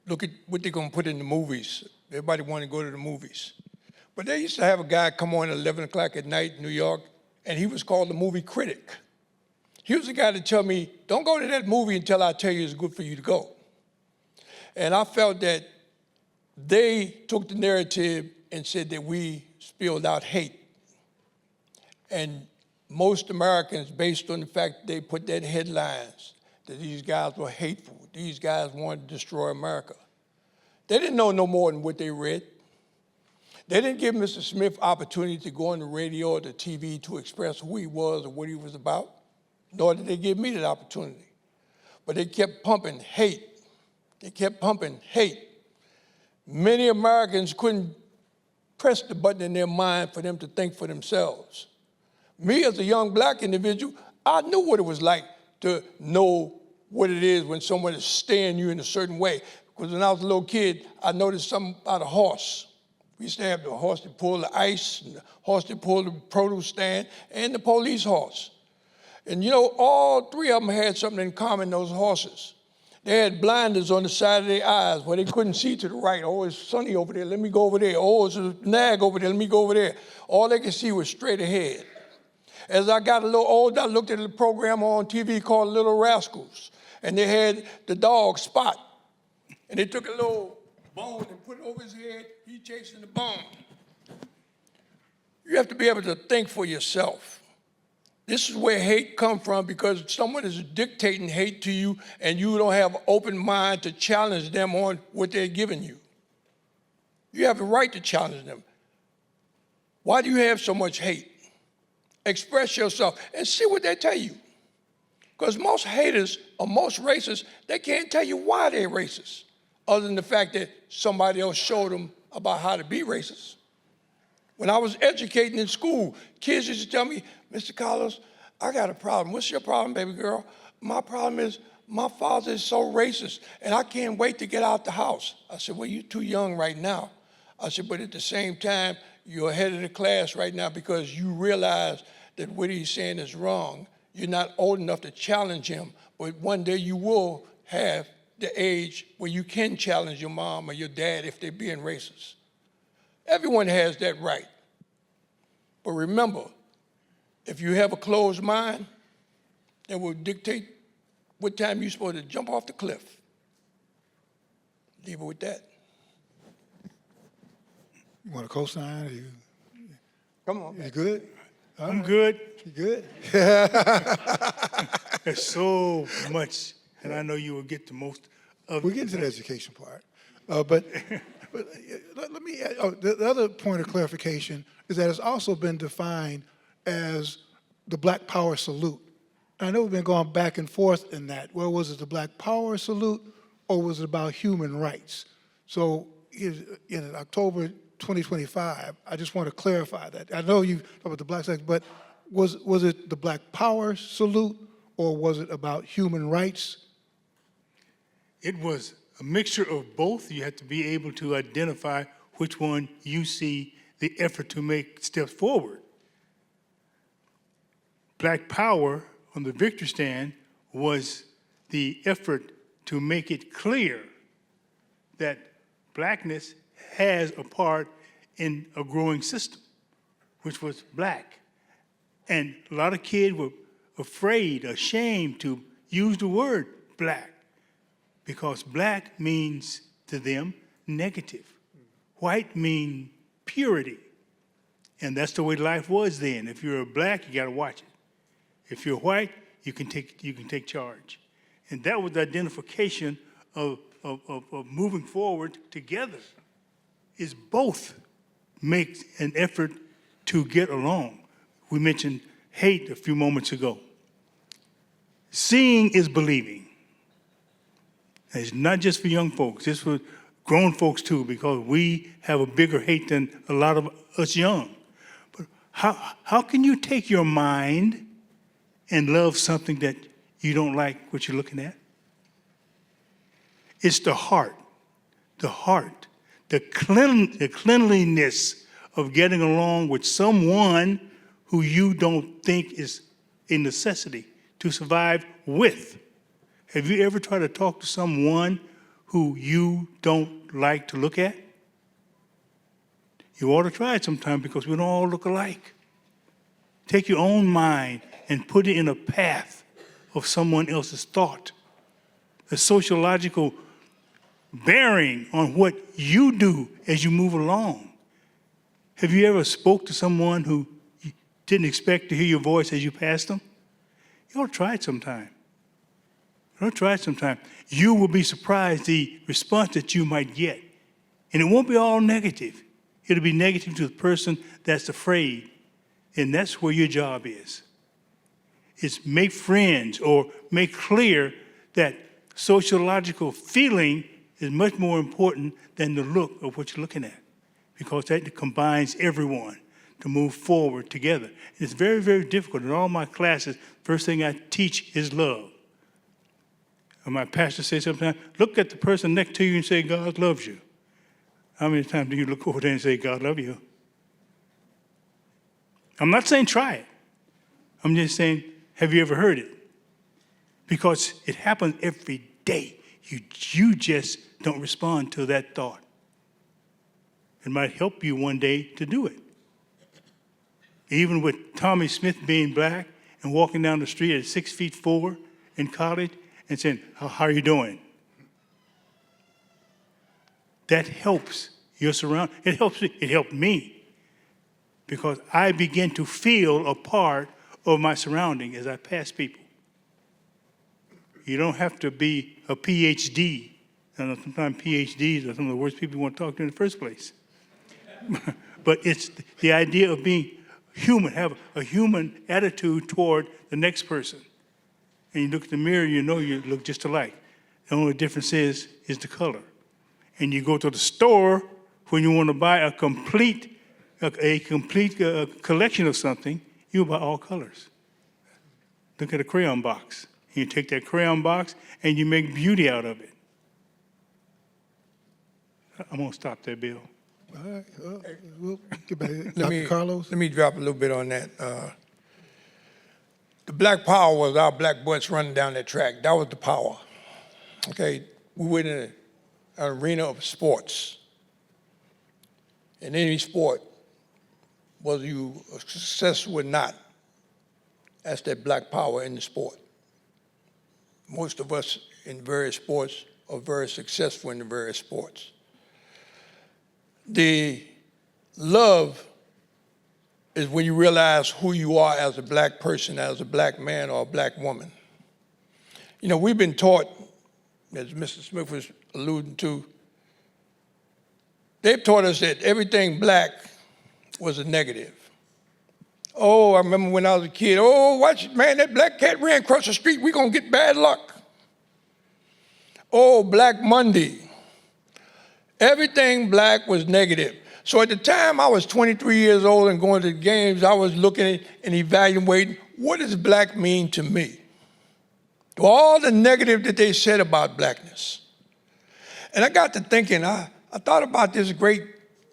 look at what they're going to put in the movies. Everybody wanted to go to the movies. But they used to have a guy come on at 11 o'clock at night in New York, and he was called the movie critic. He was the guy to tell me, don't go to that movie until I tell you it's good for you to go. And I felt that they took the narrative and said that we spilled out hate. And most Americans, based on the fact they put that headlines, that these guys were hateful, these guys wanted to destroy America. They didn't know no more than what they read. They didn't give Mr. Smith opportunity to go on the radio or the TV to express who he was or what he was about, nor did they give me that opportunity. But they kept pumping hate. They kept pumping hate. Many Americans couldn't press the button in their mind for them to think for themselves. Me, as a young black individual, I knew what it was like to know what it is when someone is staring you in a certain way. Because when I was a little kid, I noticed something about a horse. We used to have the horse that pulled the ice, and the horse that pulled the produce stand, and the police horse. And all 3 of them had something in common, those horses. They had blinders on the side of their eyes where they couldn't see to the right. Oh, it's sunny over there, let me go over there. Oh, it's a nag over there, let me go over there. All they could see was straight ahead. As I got a little older, I looked at a program on TV called Little Rascals, and they had the dog Spot. And they took a little bone and put it over his head. He chasing the bone. You have to be able to think for yourself. This is where hate comes from, because someone is dictating hate to you and you don't have an open mind to challenge them on what they're giving you. You have the right to challenge them. Why do you have so much hate? Express yourself and see what they tell you. Because most haters or most racists, they can't tell you why they're racist, other than the fact that somebody else showed them about how to be racist. When I was educating in school, kids used to tell me, Mr. Carlos, I got a problem. What's your problem, baby girl? My problem is my father is so racist, and I can't wait to get out the house. I said, well, you're too young right now. I said, but at the same time, you're ahead of the class right now because you realize that what he's saying is wrong. You're not old enough to challenge him, but one day you will have the age where you can challenge your mom or your dad if they're being racist. Everyone has that right. But remember, if you have a closed mind, it will dictate what time you're supposed to jump off the cliff. Leave it with that. You want a cosign? You Come on. you good? I'm good. You good? There's so much, and I know you will get the most of We'll get into the education part. But let me add, the other point of clarification is that it's also been defined as the Black Power salute. I know we've been going back and forth in that. Well, was it the Black Power salute or was it about human rights? So in October 2025, I just want to clarify that. I know you talked about the Black Sex, but was it the Black Power salute or was it about human rights? It was a mixture of both. You have to be able to identify which one you see the effort to make steps forward. Black Power on the victory stand was the effort to make it clear that blackness has a part in a growing system, which was black. And a lot of kids were afraid, ashamed to use the word black, because black means to them negative. White means purity. And that's the way life was then. If you're black, you got to watch it. If you're white, you can take charge. And that was the identification of moving forward together, is both make an effort to get along. We mentioned hate a few moments ago. Seeing is believing. And it's not just for young folks, it's for grown folks too, because we have a bigger hate than a lot of us young. But how can you take your mind and love something that you don't like what you're looking at? It's the heart, the cleanliness of getting along with someone who you don't think is a necessity to survive with. Have you ever tried to talk to someone who you don't like to look at? You ought to try it sometime, because we don't all look alike. Take your own mind and put it in a path of someone else's thought, a sociological bearing on what you do as you move along. Have you ever spoke to someone who didn't expect to hear your voice as you passed them? You ought to try it sometime. You ought to try it sometime. You will be surprised the response that you might get. And it won't be all negative. It'll be negative to the person that's afraid. And that's where your job is. It's make friends or make clear that sociological feeling is much more important than the look of what you're looking at, because that combines everyone to move forward together. And it's very, very difficult. In all my classes, first thing I teach is love. And my pastor says sometimes, look at the person next to you and say, God loves you. How many times do you look over there and say, God love you? I'm not saying try it. I'm just saying, have you ever heard it? Because it happens every day. You just don't respond to that thought. It might help you one day to do it. Even with Tommie Smith being black and walking down the street at 6'4" in college and saying, how are you doing? that helps your surround. It helped me because I begin to feel a part of my surrounding as I pass people. You don't have to be a PhD. And sometimes PhDs are some of the worst people you want to talk to in the first place. But it's the idea of being human, have a human attitude toward the next person. And you look in the mirror, you know you look just alike. The only difference is the color. And you go to the store when you want to buy a complete collection of something, you buy all colors. Look at a crayon box. You take that crayon box and you make beauty out of it. I'm going to stop there, Bill. All right, we'll get back. Let Dr. Carlos? me drop a little bit on that. The Black Power was our black boys running down that track. That was the power. Okay, we were in an arena of sports. In any sport, whether you are successful or not, that's that black power in the sport. Most of us in various sports are very successful in the various sports. The love is when you realize who you are as a black person, as a black man or a black woman. You know, we've been taught, as Mr. Smith was alluding to, they've taught us that everything black was a negative. Oh, I remember when I was a kid, oh, watch it, man, that black cat ran across the street, we're gonna get bad luck. Oh, Black Monday. Everything black was negative. So at the time I was 23 years old and going to the games, I was looking at and evaluating, what does black mean to me? To all the negative that they said about blackness. And I got to thinking, I thought about this great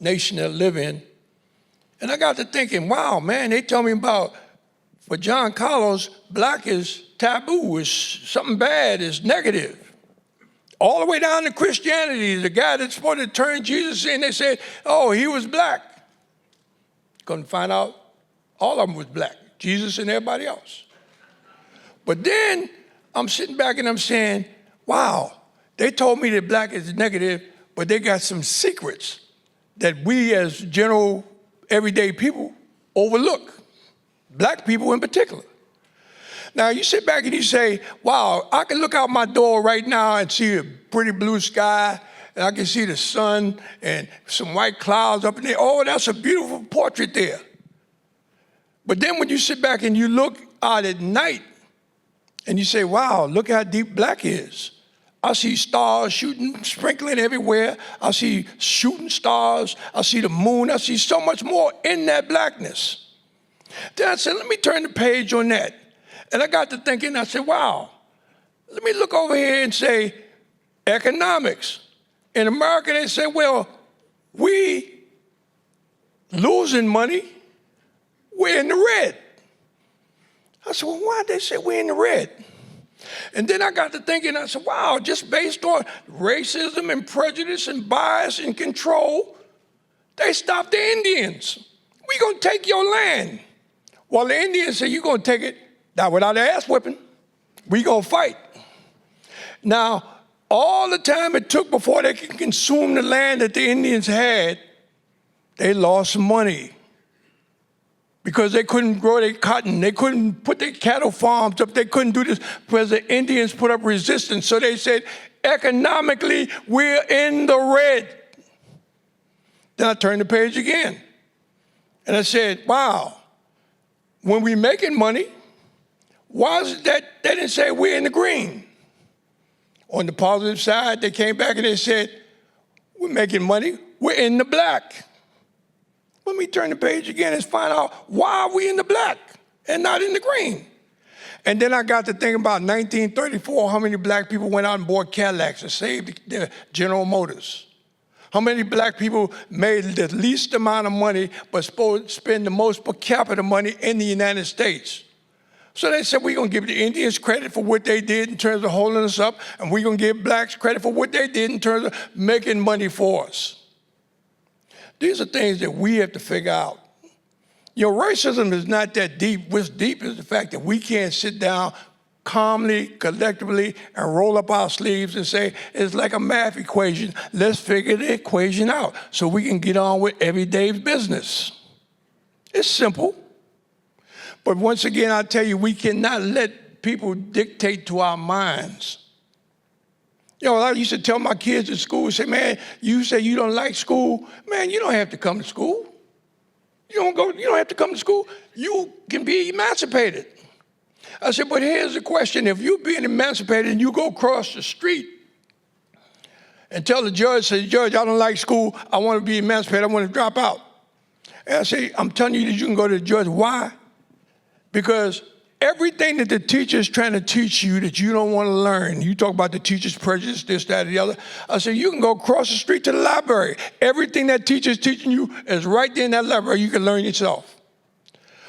nation that I live in, and I got to thinking, wow, man, they tell me about, for John Carlos, black is taboo, is something bad, is negative. All the way down to Christianity, the guy that's supposed to turn Jesus in, they said, oh, he was black. Couldn't find out all of them was black, Jesus and everybody else. But then I'm sitting back and I'm saying, wow, they told me that black is negative, but they got some secrets that we as general everyday people overlook, black people in particular. Now, you sit back and you say, wow, I can look out my door right now and see a pretty blue sky, and I can see the sun and some white clouds up in there. Oh, that's a beautiful portrait there. But then when you sit back and you look out at night and you say, wow, look how deep black is. I see stars shooting, sprinkling everywhere. I see shooting stars. I see the moon. I see so much more in that blackness. Then I said, let me turn the page on that. And I got to thinking, I said, wow, let me look over here and say, economics. In America, they say, well, we losing money, we're in the red. I said, well, why'd they say we're in the red? And then I got to thinking, I said, wow, just based on racism and prejudice and bias and control, they stopped the Indians. We're going to take your land. Well, the Indians said, you're going to take it. Now, without an ass whipping, we gonna fight. Now, all the time it took before they could consume the land that the Indians had, they lost money because they couldn't grow their cotton. They couldn't put their cattle farms up. They couldn't do this because the Indians put up resistance. So they said, economically, we're in the red. Then I turned the page again. And I said, wow, when we making money, why is it that they didn't say we're in the green? On the positive side, they came back and they said, we're making money, we're in the black. Let me turn the page again and find out why are we in the black and not in the green. And then I got to thinking about 1934, how many black people went out and bought Cadillacs and saved the General Motors? How many black people made the least amount of money but supposed to spend the most per capita money in the United States? So they said, we're going to give the Indians credit for what they did in terms of holding us up, and we're going to give blacks credit for what they did in terms of making money for us. These are things that we have to figure out. You know, racism is not that deep. What's deep is the fact that we can't sit down calmly, collectively, and roll up our sleeves and say, it's like a math equation. Let's figure the equation out so we can get on with everyday business. It's simple. But once again, I tell you, we cannot let people dictate to our minds. You know, I used to tell my kids at school, say, man, you say you don't like school. Man, you don't have to come to school. You don't have to come to school. You can be emancipated. I said, but here's the question. If you're being emancipated and you go across the street and tell the judge, say, Judge, I don't like school. I want to be emancipated. I want to drop out. And I say, I'm telling you that you can go to the judge. Why? Because everything that the teacher is trying to teach you that you don't want to learn, you talk about the teacher's prejudice, this, that, or the other. I said, you can go across the street to the library. Everything that teacher is teaching you is right there in that library. You can learn yourself.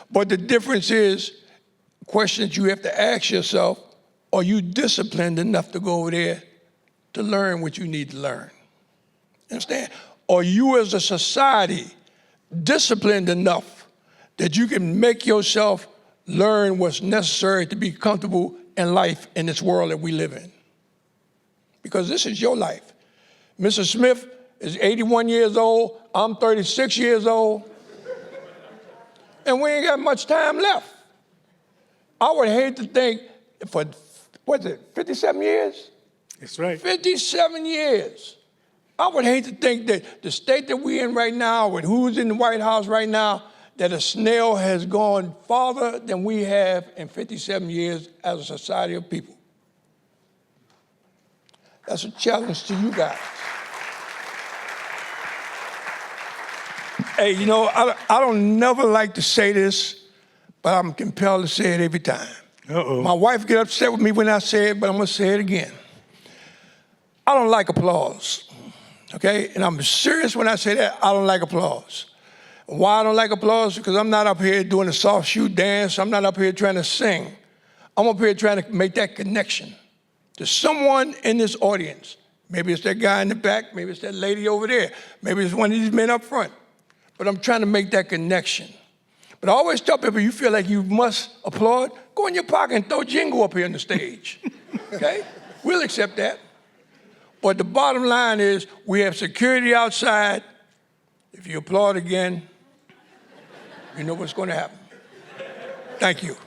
But the difference is, questions you have to ask yourself, are you disciplined enough to go over there to learn what you need to learn? Understand? Are you as a society disciplined enough that you can make yourself learn what's necessary to be comfortable in life in this world that we live in? Because this is your life. Mr. Smith is 81 years old. I'm 36 years old. And we ain't got much time left. I would hate to think for, 57 years? That's right. 57 years. I would hate to think that the state that we're in right now, with who's in the White House right now, that a snail has gone farther than we have in 57 years as a society of people. That's a challenge to you guys. Hey, you know, I don't never like to say this, but I'm compelled to say it every time. Uh-oh. My wife get upset with me when I say it, but I'm gonna say it again. I don't like applause, okay? And I'm serious when I say that. I don't like applause. Why I don't like applause? Because I'm not up here doing a soft shoe dance. I'm not up here trying to sing. I'm up here trying to make that connection to someone in this audience. Maybe it's that guy in the back. Maybe it's that lady over there. Maybe it's one of these men up front. But I'm trying to make that connection. But I always tell people, you feel like you must applaud, go in your pocket and throw Jingle up here on the stage, okay? We'll accept that. But the bottom line is we have security outside. If you applaud again, you know what's going to happen. Thank you.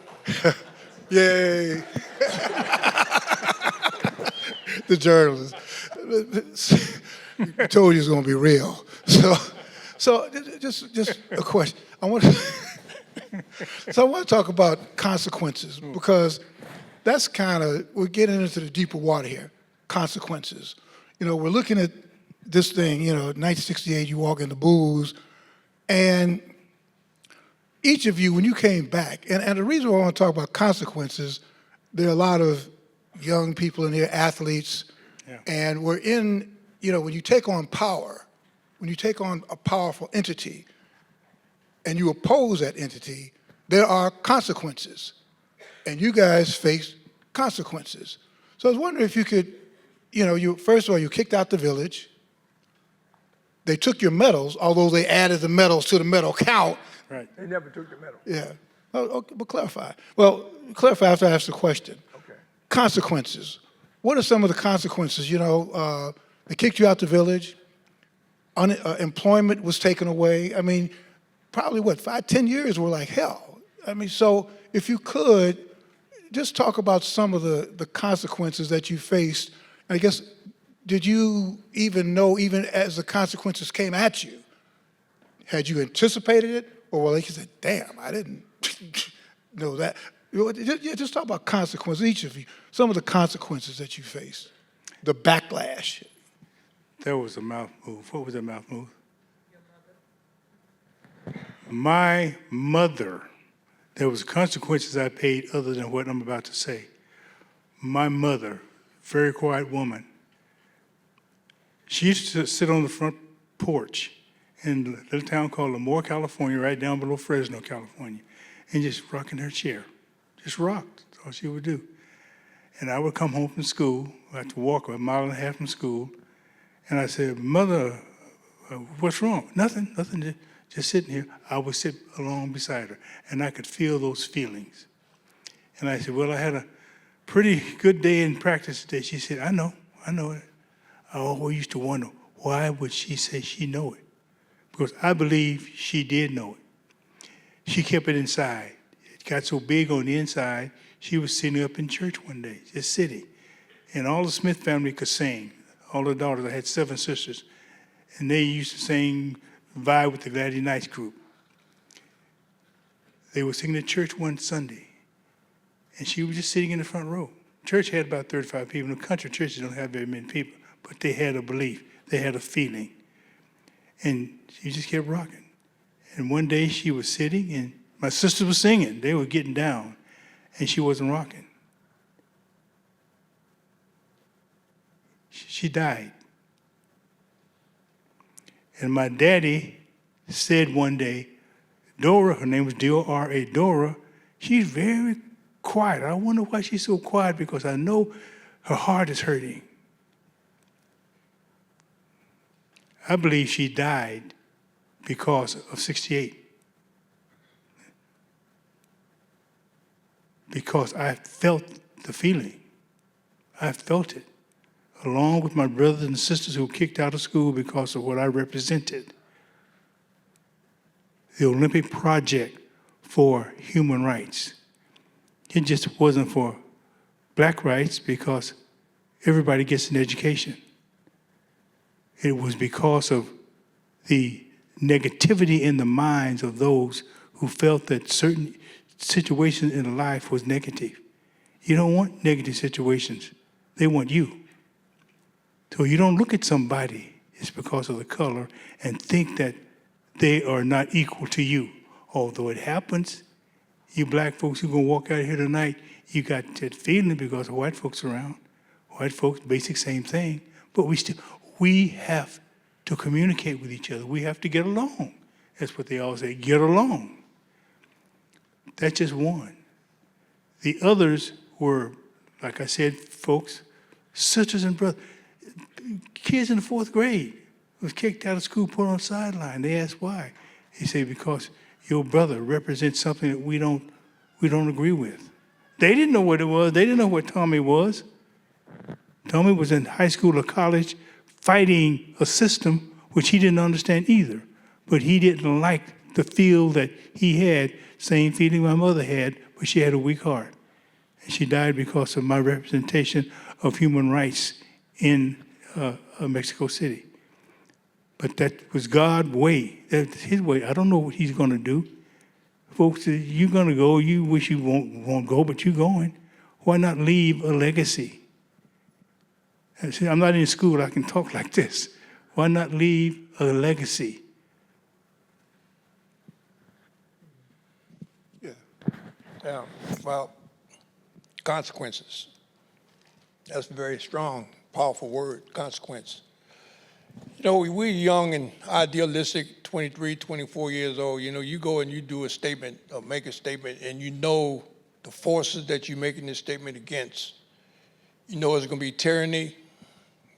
Yay. The journalist. I told you it's going to be real. So just a question. I want to talk about consequences, because that's kind of, we're getting into the deeper water here, consequences. You know, we're looking at this thing, you know, 1968, you walk into Booze, and each of you, when you came back, and the reason why I want to talk about consequences, there are a lot of young people in here, athletes, and we're in, you know, when you take on power, when you take on a powerful entity, and you oppose that entity, there are consequences. And you guys face consequences. So I was wondering if you could, you know, first of all, you kicked out the village. They took your medals, although they added the medals to the medal count. Right. They never took the medal. Yeah. Oh, okay, but clarify. Well, clarify after I ask the question. Okay. Consequences. What are some of the consequences? You know, they kicked you out the village. Employment was taken away. I mean, probably 5-10 years were like hell. I mean, so if you could, just talk about some of the consequences that you faced. I guess, did you even know, even as the consequences came at you, had you anticipated it? Or well, like you said, damn, I didn't know that. Just talk about consequences, each of you, some of the consequences that you faced, the backlash. That was a mouth move. What was that mouth move? My mother, there was consequences I paid other than what I'm about to say. My mother, very quiet woman, she used to sit on the front porch in a little town called Lemoore, California, right down below Fresno, California, and just rock in her chair. Just rocked. That's all she would do. And I would come home from school. I had to walk 1.5 miles from school. And I said, Mother, what's wrong? Nothing, just sitting here. I would sit along beside her, and I could feel those feelings. And I said, well, I had a pretty good day in practice today. She said, I know it. I always used to wonder, why would she say she know it? Because I believe she did know it. She kept it inside. It got so big on the inside, she was sitting up in church one day, just sitting. And all the Smith family could sing. All the daughters, I had 7 sisters, and they used to sing, vibe with the Gladys Knights group. They were singing at church one Sunday, and she was just sitting in the front row. Church had about 35 people. In the country, churches don't have very many people, but they had a belief. They had a feeling. And she just kept rocking. And one day she was sitting, and my sisters were singing. They were getting down, and she wasn't rocking. She died. And my daddy said one day, Dora, her name was D-O-R-A, Dora, she's very quiet. I wonder why she's so quiet, because I know her heart is hurting. I believe she died because of 68. Because I felt the feeling. I felt it, along with my brothers and sisters who were kicked out of school because of what I represented. The Olympic Project for Human Rights. It just wasn't for black rights because everybody gets an education. It was because of the negativity in the minds of those who felt that certain situations in life was negative. You don't want negative situations. They want you. So you don't look at somebody, it's because of the color, and think that they are not equal to you. Although it happens, you black folks who are gonna walk out here tonight, you got that feeling because of white folks around. White folks, basic same thing. But we have to communicate with each other. We have to get along. That's what they always say, get along. That's just one. The others were, like I said, folks, sisters and brothers. Kids in the 4th grade was kicked out of school, put on the sideline. They asked why. He said, because your brother represents something that we don't agree with. They didn't know what it was. They didn't know what Tommie was. Tommie was in high school or college fighting a system which he didn't understand either. But he didn't like the feel that he had, same feeling my mother had, but she had a weak heart. And she died because of my representation of human rights in Mexico City. But that was God's way. That's his way. I don't know what he's going to do. Folks, you're going to go. You wish you won't go, but you're going. Why not leave a legacy? See, I'm not in school. I can talk like this. Why not leave a legacy? Yeah, well, consequences. That's a very strong, powerful word, consequence. You know, we're young and idealistic, 23, 24 years old. You know, you go and you do a statement or make a statement, and you know the forces that you're making this statement against. You know it's going to be tyranny.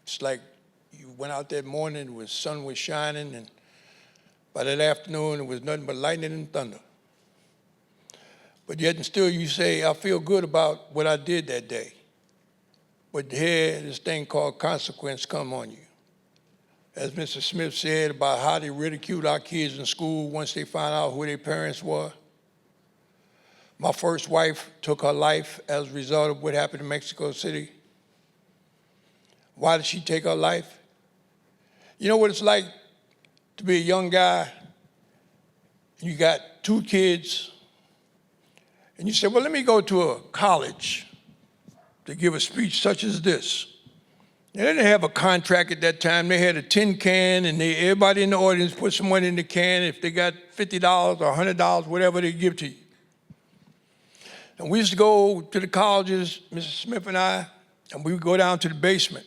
It's like you went out that morning, the sun was shining, and by that afternoon, it was nothing but lightning and thunder. But yet and still you say, I feel good about what I did that day. But here, this thing called consequence come on you. As Mr. Smith said about how they ridiculed our kids in school once they found out who their parents were. My first wife took her life as a result of what happened in Mexico City. Why did she take her life? You know what it's like to be a young guy, and you got 2 kids, and you say, well, let me go to a college to give a speech such as this. And they didn't have a contract at that time. They had a tin can, and everybody in the audience put some money in the can. If they got $50 or $100, whatever, they give to you. And we used to go to the colleges, Mr. Smith and I, and we would go down to the basement.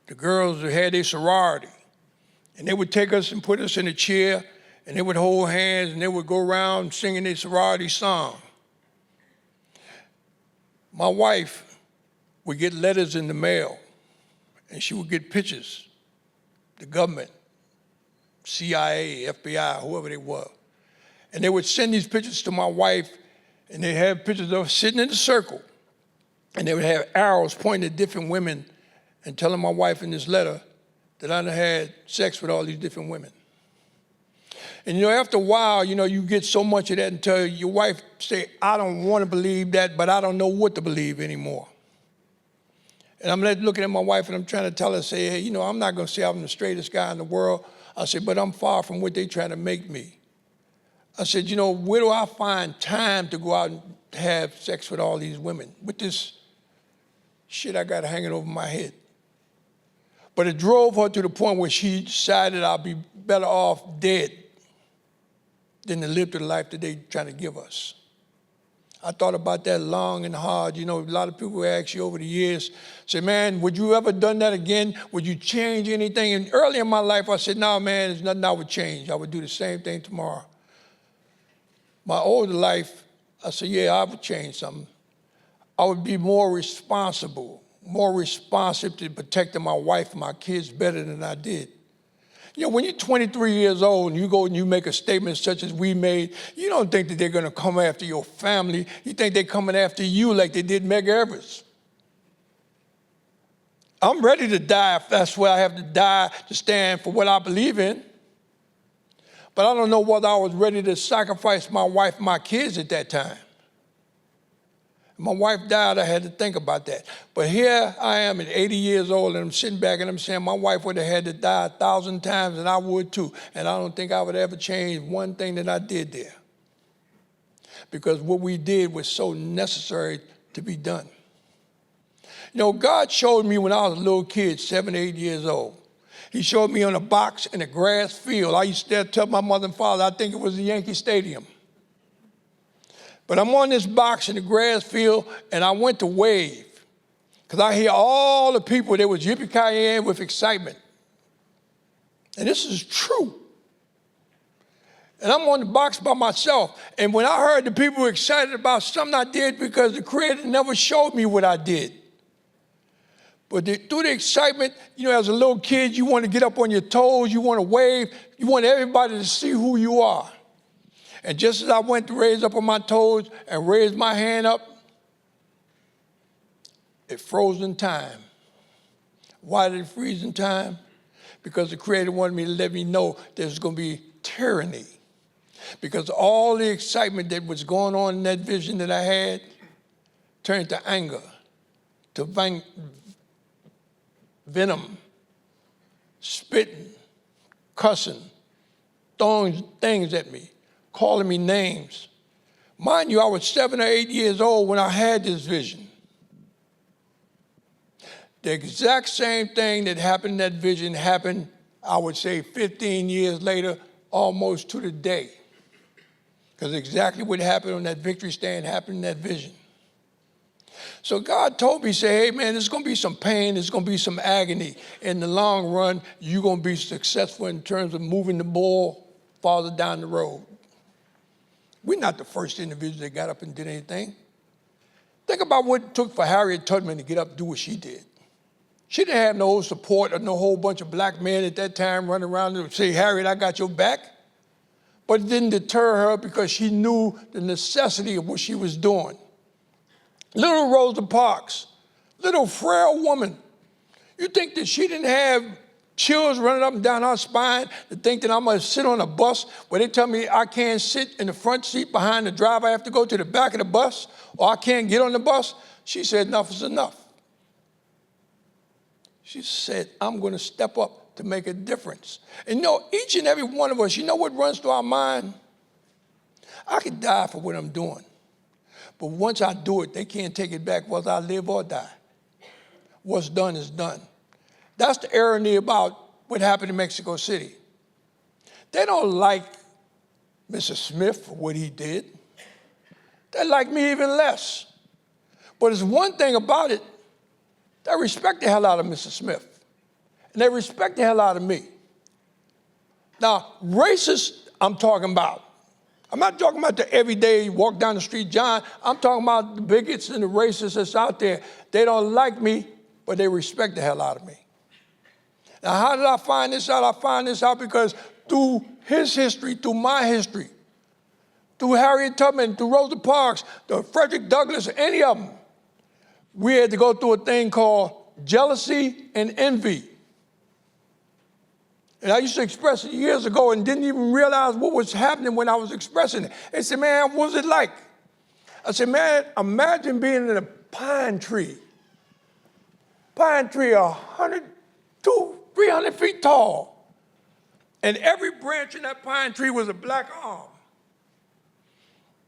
The girls who had their sorority, and they would take us and put us in a chair, and they would hold hands, and they would go around singing their sorority song. My wife would get letters in the mail, and she would get pictures, the government, CIA, FBI, whoever they were. And they would send these pictures to my wife, and they had pictures of us sitting in a circle. And they would have arrows pointing at different women and telling my wife in this letter that I done had sex with all these different women. And after a while, you get so much of that until your wife say, I don't want to believe that, but I don't know what to believe anymore. And I'm looking at my wife and I'm trying to tell her, say, hey, I'm not going to say I'm the straightest guy in the world. I said, but I'm far from what they trying to make me. I said, where do I find time to go out and have sex with all these women with this shit I got hanging over my head? But it drove her to the point where she decided I'd be better off dead than to live the life that they trying to give us. I thought about that long and hard. A lot of people ask you over the years, say, man, would you ever done that again? Would you change anything? And early in my life, I said, no, man, there's nothing I would change. I would do the same thing tomorrow. My older life, I said, yeah, I would change something. I would be more responsive to protecting my wife and my kids better than I did. When you're 23 years old and you go and you make a statement such as we made, you don't think that they're going to come after your family. You think they're coming after you like they did Meg Evers. I'm ready to die if that's where I have to die to stand for what I believe in. But I don't know whether I was ready to sacrifice my wife and my kids at that time. My wife died, I had to think about that. But here I am at 80 years old, and I'm sitting back and I'm saying my wife would have had to die 1,000 times, and I would too. And I don't think I would ever change one thing that I did there. Because what we did was so necessary to be done. God showed me when I was a little kid, 7, 8 years old. He showed me on a box in a grass field. I used to tell my mother and father, I think it was the Yankee Stadium. But I'm on this box in the grass field, and I went to wave. Because I hear all the people, they was yippee-ki-yay with excitement. And this is true. And I'm on the box by myself. And when I heard the people were excited about something I did, because the Creator never showed me what I did. But through the excitement, as a little kid, you want to get up on your toes, you want to wave, you want everybody to see who you are. And just as I went to raise up on my toes and raise my hand up, it froze in time. Why did it freeze in time? Because the Creator wanted me to let me know there's going to be tyranny. Because all the excitement that was going on in that vision that I had turned to anger, to venom, spitting, cussing, throwing things at me, calling me names. Mind you, I was 7 or 8 years old when I had this vision. The exact same thing that happened in that vision happened, I would say, 15 years later, almost to the day. Because exactly what happened on that victory stand happened in that vision. So God told me, say, hey, man, there's going to be some pain, there's going to be some agony. In the long run, you're going to be successful in terms of moving the ball farther down the road. We're not the first individuals that got up and did anything. Think about what it took for Harriet Tubman to get up and do what she did. She didn't have no support or no whole bunch of black men at that time running around and say, Harriet, I got your back. But it didn't deter her because she knew the necessity of what she was doing. Little Rosa Parks, little frail woman. You think that she didn't have chills running up and down her spine to think that I'm going to sit on a bus where they tell me I can't sit in the front seat behind the driver, I have to go to the back of the bus, or I can't get on the bus? She said, enough is enough. She said, I'm going to step up to make a difference. And each and every one of us, what runs through our mind? I could die for what I'm doing. But once I do it, they can't take it back whether I live or die. What's done is done. That's the irony about what happened in Mexico City. They don't like Mr. Smith for what he did. They like me even less. But there's one thing about it, they respect the hell out of Mr. Smith. And they respect the hell out of me. Now, racists I'm talking about. I'm not talking about the everyday walk down the street John. I'm talking about the bigots and the racists that's out there. They don't like me, but they respect the hell out of me. Now, how did I find this out? I find this out because through his history, through my history, through Harriet Tubman, through Rosa Parks, through Frederick Douglass, any of them, we had to go through a thing called jealousy and envy. And I used to express it years ago and didn't even realize what was happening when I was expressing it. They said, man, what was it like? I said, man, imagine being in a pine tree. Pine tree 100, 200, 300 feet tall. And every branch in that pine tree was a black arm.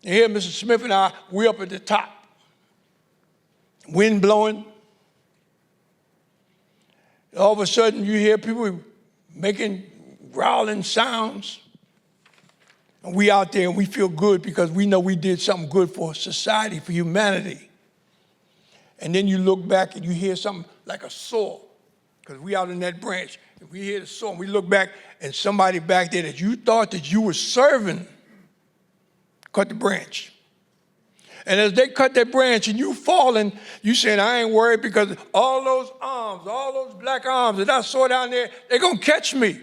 And here, Mr. Smith and I, we up at the top. Wind blowing. All of a sudden, you hear people making growling sounds. And we out there and we feel good because we know we did something good for society, for humanity. And then you look back and you hear something like a saw, because we out in that branch and we hear the saw and we look back and somebody back there that you thought that you were serving cut the branch. And as they cut that branch and you falling, you saying, I ain't worried because all those arms, all those black arms that I saw down there, they're going to catch me.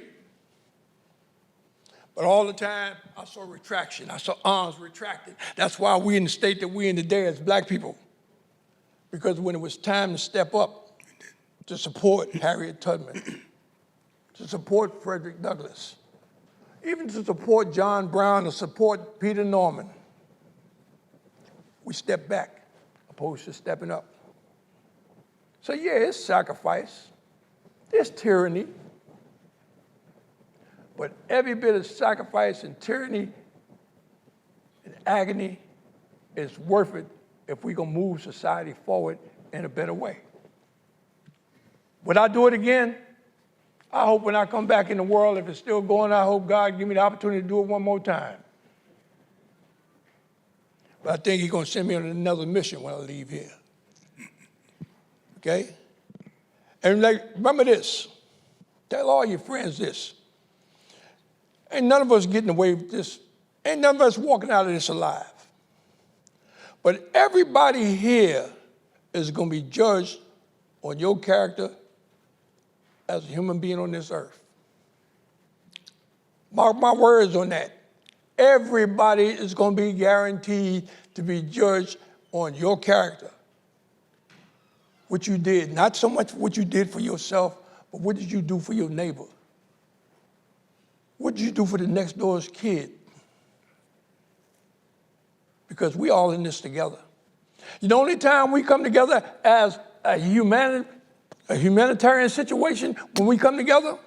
But all the time, I saw retraction. I saw arms retracted. That's why we in the state that we in today as black people. Because when it was time to step up to support Harriet Tubman, to support Frederick Douglass, even to support John Brown, to support Peter Norman, we step back opposed to stepping up. So yeah, it's sacrifice, it's tyranny, but every bit of sacrifice and tyranny and agony is worth it if we're gonna move society forward in a better way. Would I do it again? I hope when I come back in the world, if it's still going, I hope God give me the opportunity to do it one more time. But I think he's going to send me on another mission when I leave here. Okay? And remember this. Tell all your friends this. Ain't none of us getting away with this. Ain't none of us walking out of this alive. But everybody here is going to be judged on your character as a human being on this earth. Mark my words on that. Everybody is going to be guaranteed to be judged on your character. What you did, not so much what you did for yourself, but what did you do for your neighbor? What did you do for the next door's kid? Because we all in this together. You know, the only time we come together as a humanitarian situation, when we come together,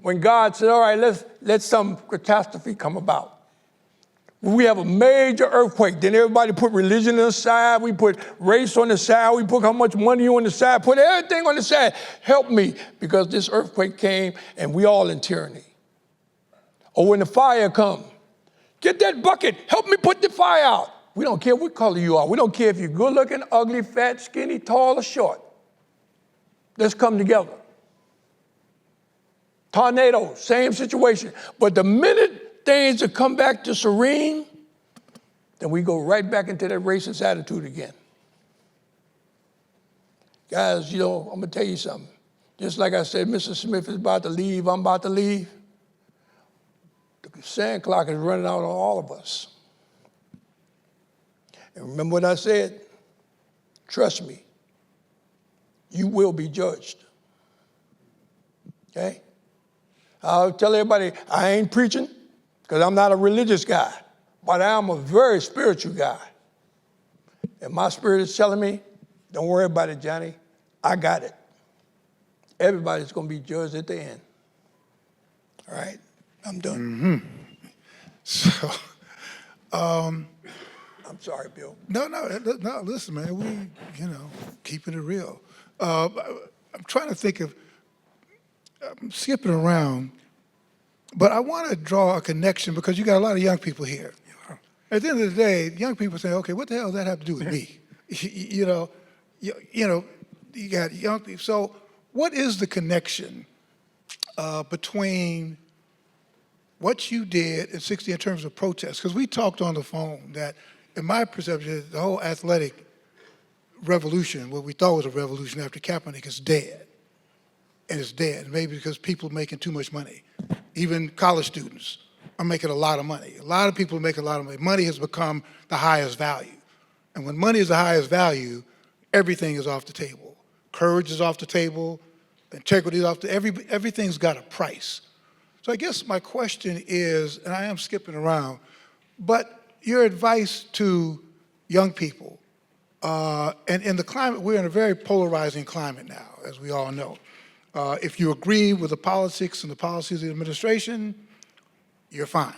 when God said, all right, let some catastrophe come about. When we have a major earthquake, then everybody put religion on the side, we put race on the side, we put how much money you on the side, put everything on the side. Help me, because this earthquake came and we all in tyranny. Or when the fire comes, get that bucket, help me put the fire out. We don't care what color you are. We don't care if you're good looking, ugly, fat, skinny, tall, or short. Let's come together. Tornado, same situation. But the minute things have come back to serene, then we go right back into that racist attitude again. Guys, you know, I'm gonna tell you something. Just like I said, Mr. Smith is about to leave, I'm about to leave. The sand clock is running out on all of us. And remember what I said? Trust me, you will be judged. Okay? I'll tell everybody, I ain't preaching because I'm not a religious guy, but I am a very spiritual guy. And my spirit is telling me, don't worry about it, Johnny. I got it. Everybody's going to be judged at the end. All right? I'm done. So, I'm sorry, Bill. no, listen, man, we, keeping it real. I'm trying to think of, I'm skipping around, but I want to draw a connection because you got a lot of young people here. At the end of the day, young people say, okay, what the hell does that have to do with me? You got young people. So what is the connection between what you did in '60 in terms of protests? Because we talked on the phone that, in my perception, the whole athletic revolution, what we thought was a revolution after Kaepernick, is dead. And it's dead, maybe because people are making too much money. Even college students are making a lot of money. A lot of people are making a lot of money. Money has become the highest value. And when money is the highest value, everything is off the table. Courage is off the table, integrity is off the everything's got a price. So I guess my question is, and I am skipping around, but your advice to young people, and in the climate, we're in a very polarizing climate now, as we all know. If you agree with the politics and the policies of the administration, you're fine.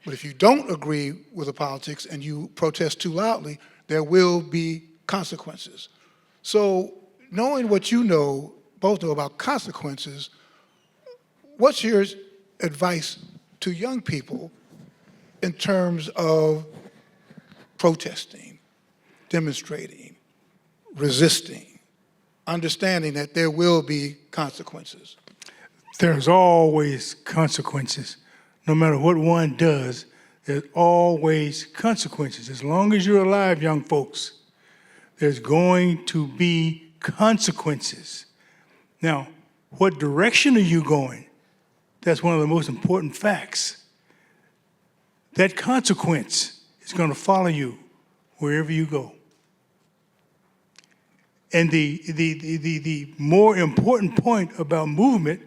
But if you don't agree with the politics and you protest too loudly, there will be consequences. So knowing what you know, both know about consequences, what's your advice to young people in terms of protesting, demonstrating, resisting, understanding that there will be consequences? There's always consequences. No matter what one does, there's always consequences. As long as you're alive, young folks, there's going to be consequences. Now, what direction are you going? That's one of the most important facts. That consequence is going to follow you wherever you go. And the more important point about movement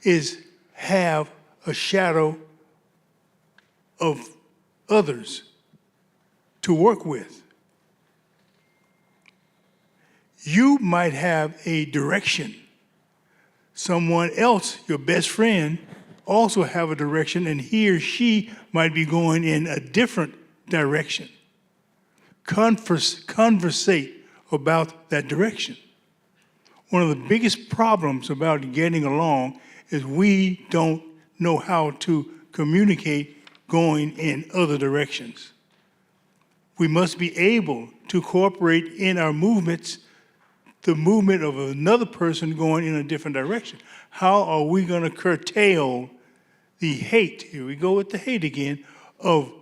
is have a shadow of others to work with. You might have a direction. Someone else, your best friend, also have a direction, and he or she might be going in a different direction. Conversate about that direction. One of the biggest problems about getting along is we don't know how to communicate going in other directions. We must be able to cooperate in our movements, the movement of another person going in a different direction. How are we going to curtail the hate, here we go with the hate again, of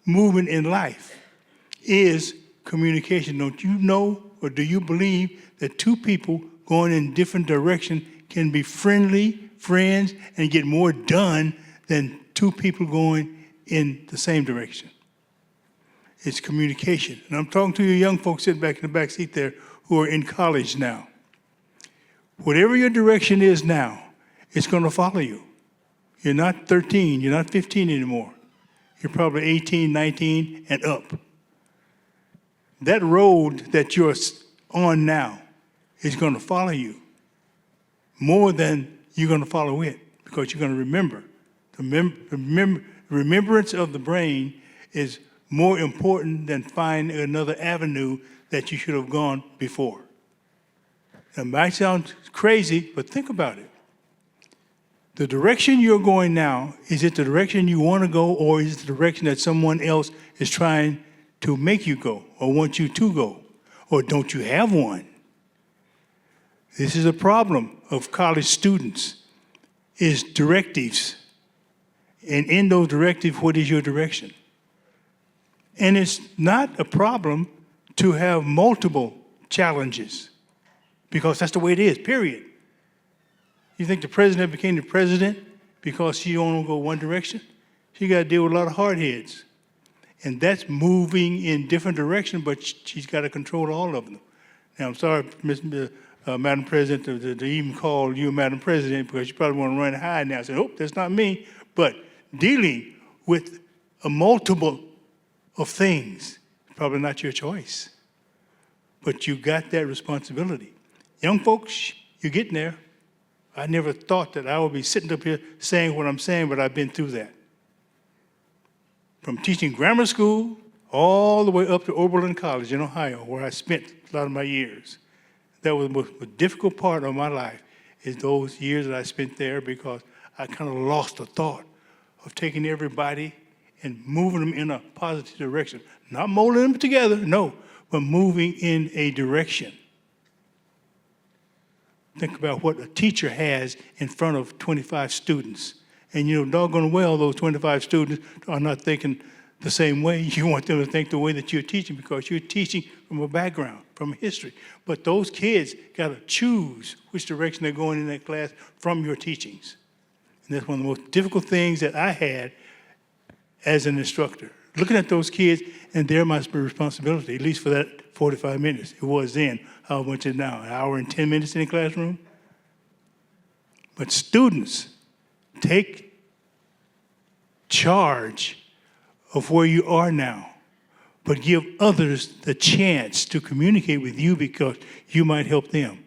movement in life? Is communication. Don't you know, or do you believe that two people going in different directions can be friendly, friends, and get more done than two people going in the same direction? It's communication. And I'm talking to you young folks sitting back in the back seat there who are in college now. Whatever your direction is now, it's going to follow you. You're not 13, you're not 15 anymore. You're probably 18, 19, and up. That road that you're on now is going to follow you more than you're going to follow it, because you're going to remember. The remembrance of the brain is more important than finding another avenue that you should have gone before. It might sound crazy, but think about it. The direction you're going now, is it the direction you want to go, or is it the direction that someone else is trying to make you go or want you to go? Or don't you have one? This is a problem of college students, is directives. And in those directives, what is your direction? And it's not a problem to have multiple challenges, because that's the way it is, period. You think the president became the president because she only go one direction? She got to deal with a lot of hard heads. And that's moving in different directions, but she's got to control all of them. Now, I'm sorry, Madam President, to even call you Madam President, because you probably want to run high now and say, oh, that's not me. But dealing with a multiple of things, probably not your choice. But you got that responsibility. Young folks, you're getting there. I never thought that I would be sitting up here saying what I'm saying, but I've been through that. From teaching grammar school all the way up to Oberlin College in Ohio, where I spent a lot of my years. That was the most difficult part of my life, is those years that I spent there, because I kind of lost the thought of taking everybody and moving them in a positive direction. Not molding them together, no, but moving in a direction. Think about what a teacher has in front of 25 students. And you know, doggone well, those 25 students are not thinking the same way. You want them to think the way that you're teaching, because you're teaching from a background, from a history. But those kids got to choose which direction they're going in that class from your teachings. And that's one of the most difficult things that I had as an instructor. looking at those kids, and they're my responsibility, at least for that 45 minutes. It was then. How much is it now? An hour and 10 minutes in the classroom? But students, take charge of where you are now, but give others the chance to communicate with you because you might help them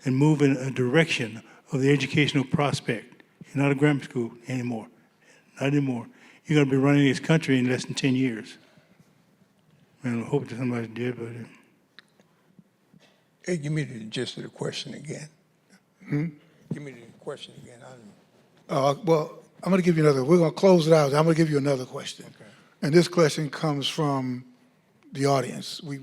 and move in a direction of the educational prospect. You're not a grammar school anymore. Not anymore. You're going to be running this country in less than 10 years. Man, I hope that somebody did, but... Hey, give me the gist of the question again. Give me the question again. Well, I'm going to give you another. We're going to close it out. I'm going to give you another question. Okay. And this question comes from the audience. We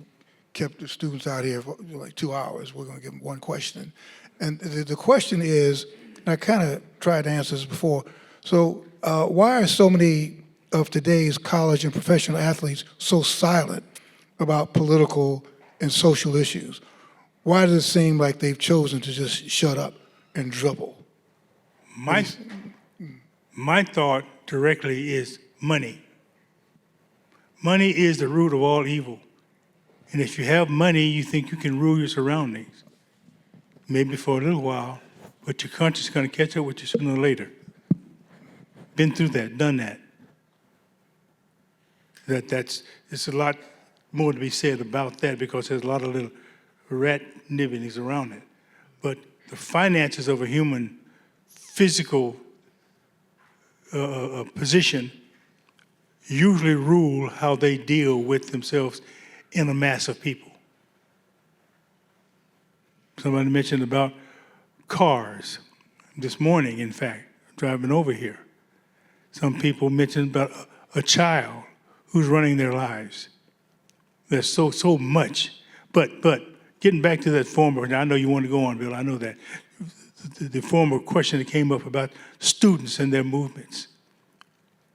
kept the students out here for like 2 hours. We're going to give them one question. And the question is, and I kind of tried to answer this before, so why are so many of today's college and professional athletes so silent about political and social issues? Why does it seem like they've chosen to just shut up and dribble? My thought directly is money. Money is the root of all evil. And if you have money, you think you can rule your surroundings. Maybe for a little while, but your conscience is going to catch up with you sooner or later. Been through that, done that. It's a lot more to be said about that because there's a lot of little rat nibblings around it. But the finances of a human physical position usually rule how they deal with themselves in a mass of people. Somebody mentioned about cars this morning, in fact, driving over here. Some people mentioned about a child who's running their lives. There's so much. But getting back to that former, I know you want to go on, Bill, I know that. The former question that came up about students and their movements.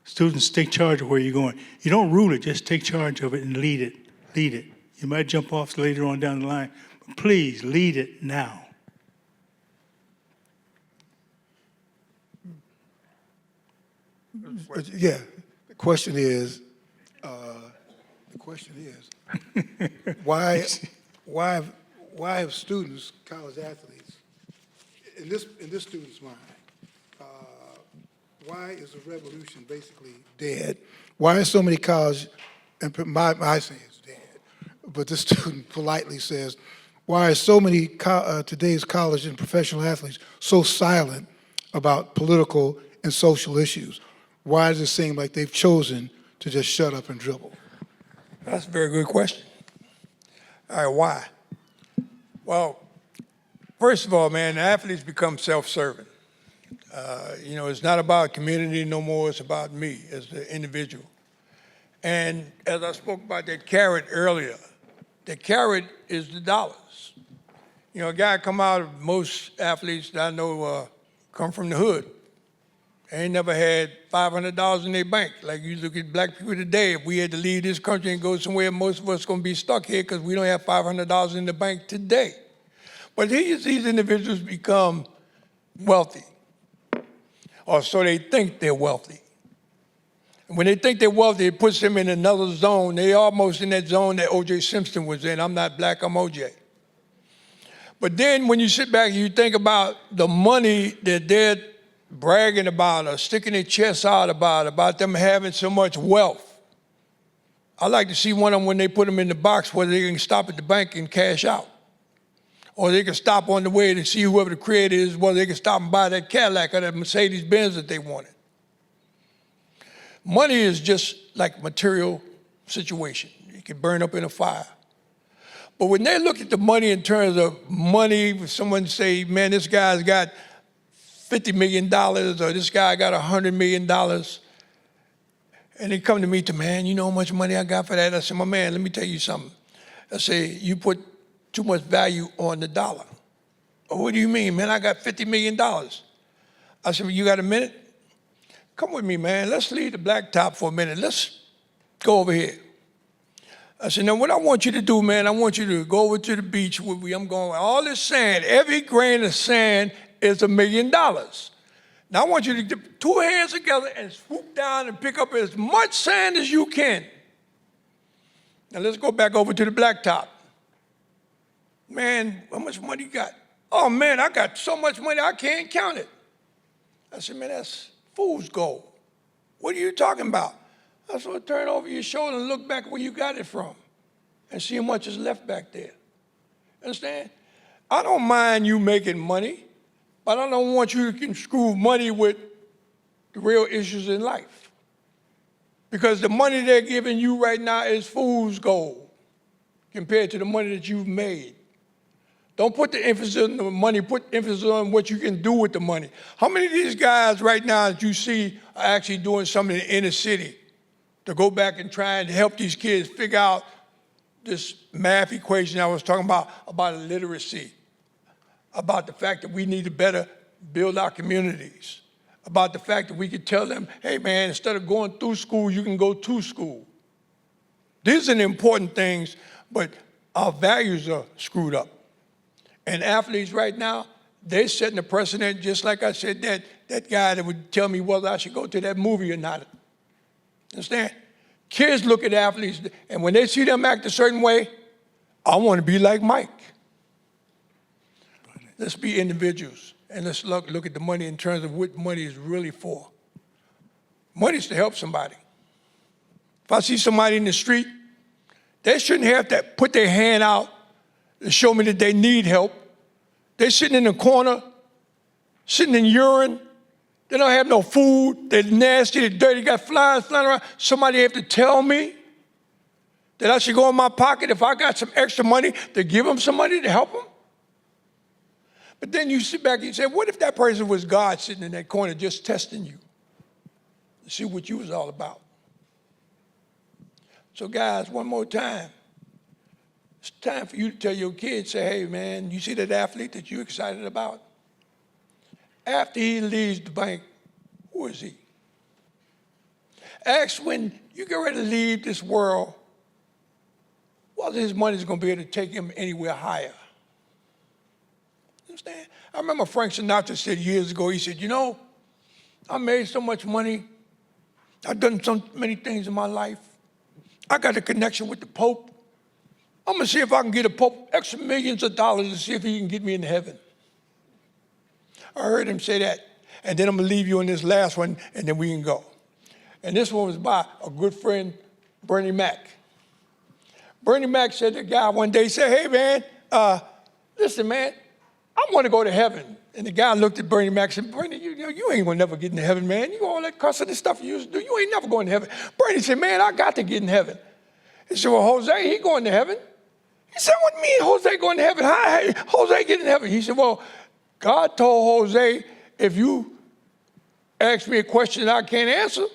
Students, take charge of where you're going. You don't rule it, just take charge of it and lead it. Lead it. You might jump off later on down the line, but please lead it now. Yeah, the question is, why have students, college athletes, in this student's mind, why is the revolution basically dead? Why are so many college, and I say it's dead, but this student politely says, why are so many today's college and professional athletes so silent about political and social issues? Why does it seem like they've chosen to just shut up and dribble? That's a very good question. All right, why? Well, first of all, man, athletes become self-serving. It's not about community no more, it's about me as the individual. And as I spoke about that carrot earlier, the carrot is the dollars. A guy come out, most athletes that I know come from the hood. They ain't never had $500 in their bank. Like you look at black people today, if we had to leave this country and go somewhere, most of us gonna be stuck here because we don't have $500 in the bank today. But these individuals become wealthy, or so they think they're wealthy. And when they think they're wealthy, it puts them in another zone. They're almost in that zone that O.J. Simpson was in. I'm not black, I'm O.J. But then when you sit back and you think about the money that they're bragging about or sticking their chests out about them having so much wealth. I like to see one of them when they put them in the box where they can stop at the bank and cash out. Or they can stop on the way to see whoever the creator is, whether they can stop and buy that Cadillac or that Mercedes-Benz that they wanted. Money is just like a material situation. It can burn up in a fire. But when they look at the money in terms of money, someone say, man, this guy's got $50 million or this guy got $100 million. And they come to me, man, you know how much money I got for that? I said, my man, let me tell you something. I say, you put too much value on the dollar. Oh, what do you mean, man? I got $50 million. I said, well, you got a minute? Come with me, man. Let's leave the blacktop for a minute. Let's go over here. I said, now what I want you to do, man, I want you to go over to the beach with me. I'm going, all this sand, every grain of sand is $1 million. Now I want you to get 2 hands together and swoop down and pick up as much sand as you can. Now let's go back over to the blacktop. Man, how much money you got? Oh man, I got so much money I can't count it. I said, man, that's fool's gold. What are you talking about? I said, turn over your shoulder and look back where you got it from and see how much is left back there. Understand? I don't mind you making money, but I don't want you to screw money with the real issues in life. Because the money they're giving you right now is fool's gold compared to the money that you've made. Don't put the emphasis on the money, put emphasis on what you can do with the money. How many of these guys right now that you see are actually doing something in the inner city to go back and try and help these kids figure out this math equation I was talking about literacy, about the fact that we need to better build our communities, about the fact that we could tell them, hey man, instead of going through school, you can go to school. These are the important things, but our values are screwed up. And athletes right now, they're setting a precedent, just like I said, that guy that would tell me whether I should go to that movie or not. Understand? Kids look at athletes, and when they see them act a certain way, I want to be like Mike. Let's be individuals, and let's look at the money in terms of what money is really for. Money is to help somebody. If I see somebody in the street, they shouldn't have to put their hand out to show me that they need help. They're sitting in the corner, sitting in urine. They don't have no food. They're nasty, they're dirty, got flies flying around. Somebody have to tell me that I should go in my pocket if I got some extra money to give them some money to help them. But then you sit back and you say, what if that person was God sitting in that corner just testing you to see what you was all about? So guys, one more time. It's time for you to tell your kids, say, hey, man, you see that athlete that you're excited about? After he leaves the bank, who is he? Ask when you get ready to leave this world, whether his money is going to be able to take him anywhere higher. Understand? I remember Frank Sinatra said years ago, he said, you know, I made so much money. I've done so many things in my life. I got a connection with the Pope. I'm going to see if I can get a Pope extra millions of dollars to see if he can get me into heaven. I heard him say that. And then I'm going to leave you on this last one, and then we can go. And this one was by a good friend, Bernie Mac. Bernie Mac said to the guy one day, he said, hey, man, listen, man, I want to go to heaven. And the guy looked at Bernie Mac and said, Bernie, you ain't going to never get into heaven, man. You all that cussing and stuff you used to do, you ain't never going to heaven. Bernie said, man, I got to get in heaven. He said, well, Jose, he going to heaven. He said, what do you mean Jose going to heaven? How Jose get in heaven? He said, well, God told Jose, if you ask me a question that I can't answer,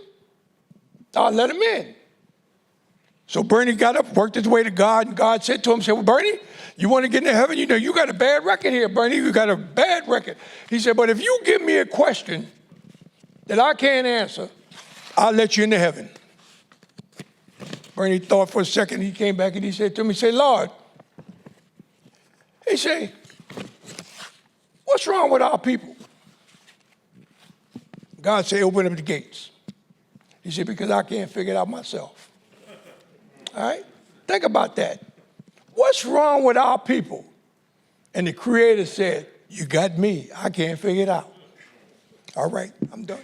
I'll let him in. So Bernie got up, worked his way to God, and God said to him, well, Bernie, you want to get into heaven? You know, you got a bad record here, Bernie. You got a bad record. He said, but if you give me a question that I can't answer, I'll let you into heaven. Bernie thought for a second. He came back and he said to me, say, Lord, he said, what's wrong with our people? God said, open up the gates. He said, because I can't figure it out myself. All right? Think about that. What's wrong with our people? And the Creator said, you got me. I can't figure it out. All right, I'm done.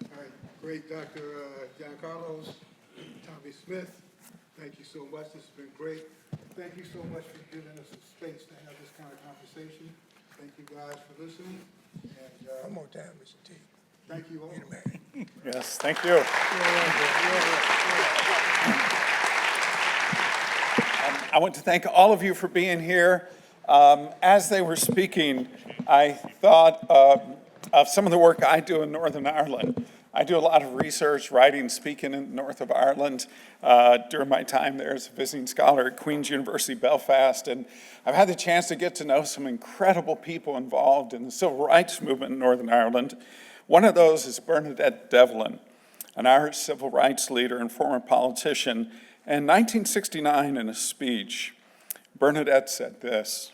All right, great, Dr. John Carlos, Tommie Smith. Thank you so much. This has been great. Thank you so much for giving us a space to have this kind of conversation. Thank you guys for listening. And, One more time, Mr. T. thank you all. You're the man. Yes, thank you. I want to thank all of you for being here. As they were speaking, I thought of some of the work I do in Northern Ireland. I do a lot of research, writing, speaking in the north of Ireland during my time there as a visiting scholar at Queen's University, Belfast. And I've had the chance to get to know some incredible people involved in the civil rights movement in Northern Ireland. One of those is Bernadette Devlin, an Irish civil rights leader and former politician. In 1969, in a speech, Bernadette said this,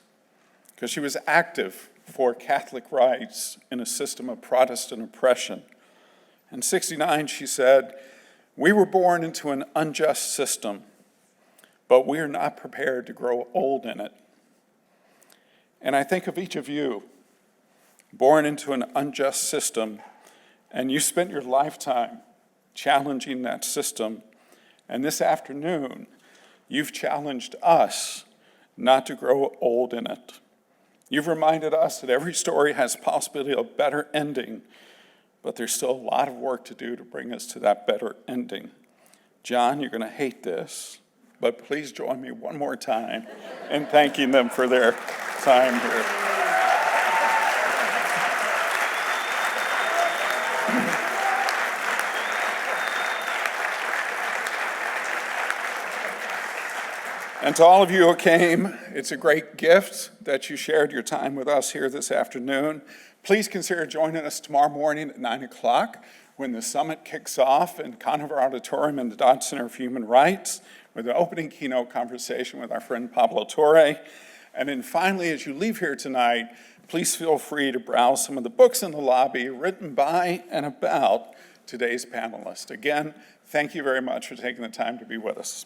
because she was active for Catholic rights in a system of Protestant oppression. In '69, she said, "We were born into an unjust system, but we are not prepared to grow old in it." And I think of each of you, born into an unjust system, and you spent your lifetime challenging that system. And this afternoon, you've challenged us not to grow old in it. You've reminded us that every story has possibility of a better ending, but there's still a lot of work to do to bring us to that better ending. John, you're going to hate this, but please join me one more time in thanking them for their time here. And to all of you who came, it's a great gift that you shared your time with us here this afternoon. Please consider joining us tomorrow morning at 9 o'clock when the summit kicks off in Conover Auditorium in the Dodd Center for Human Rights with an opening keynote conversation with our friend Pablo Torre. And then finally, as you leave here tonight, please feel free to browse some of the books in the lobby written by and about today's panelists. Again, thank you very much for taking the time to be with us.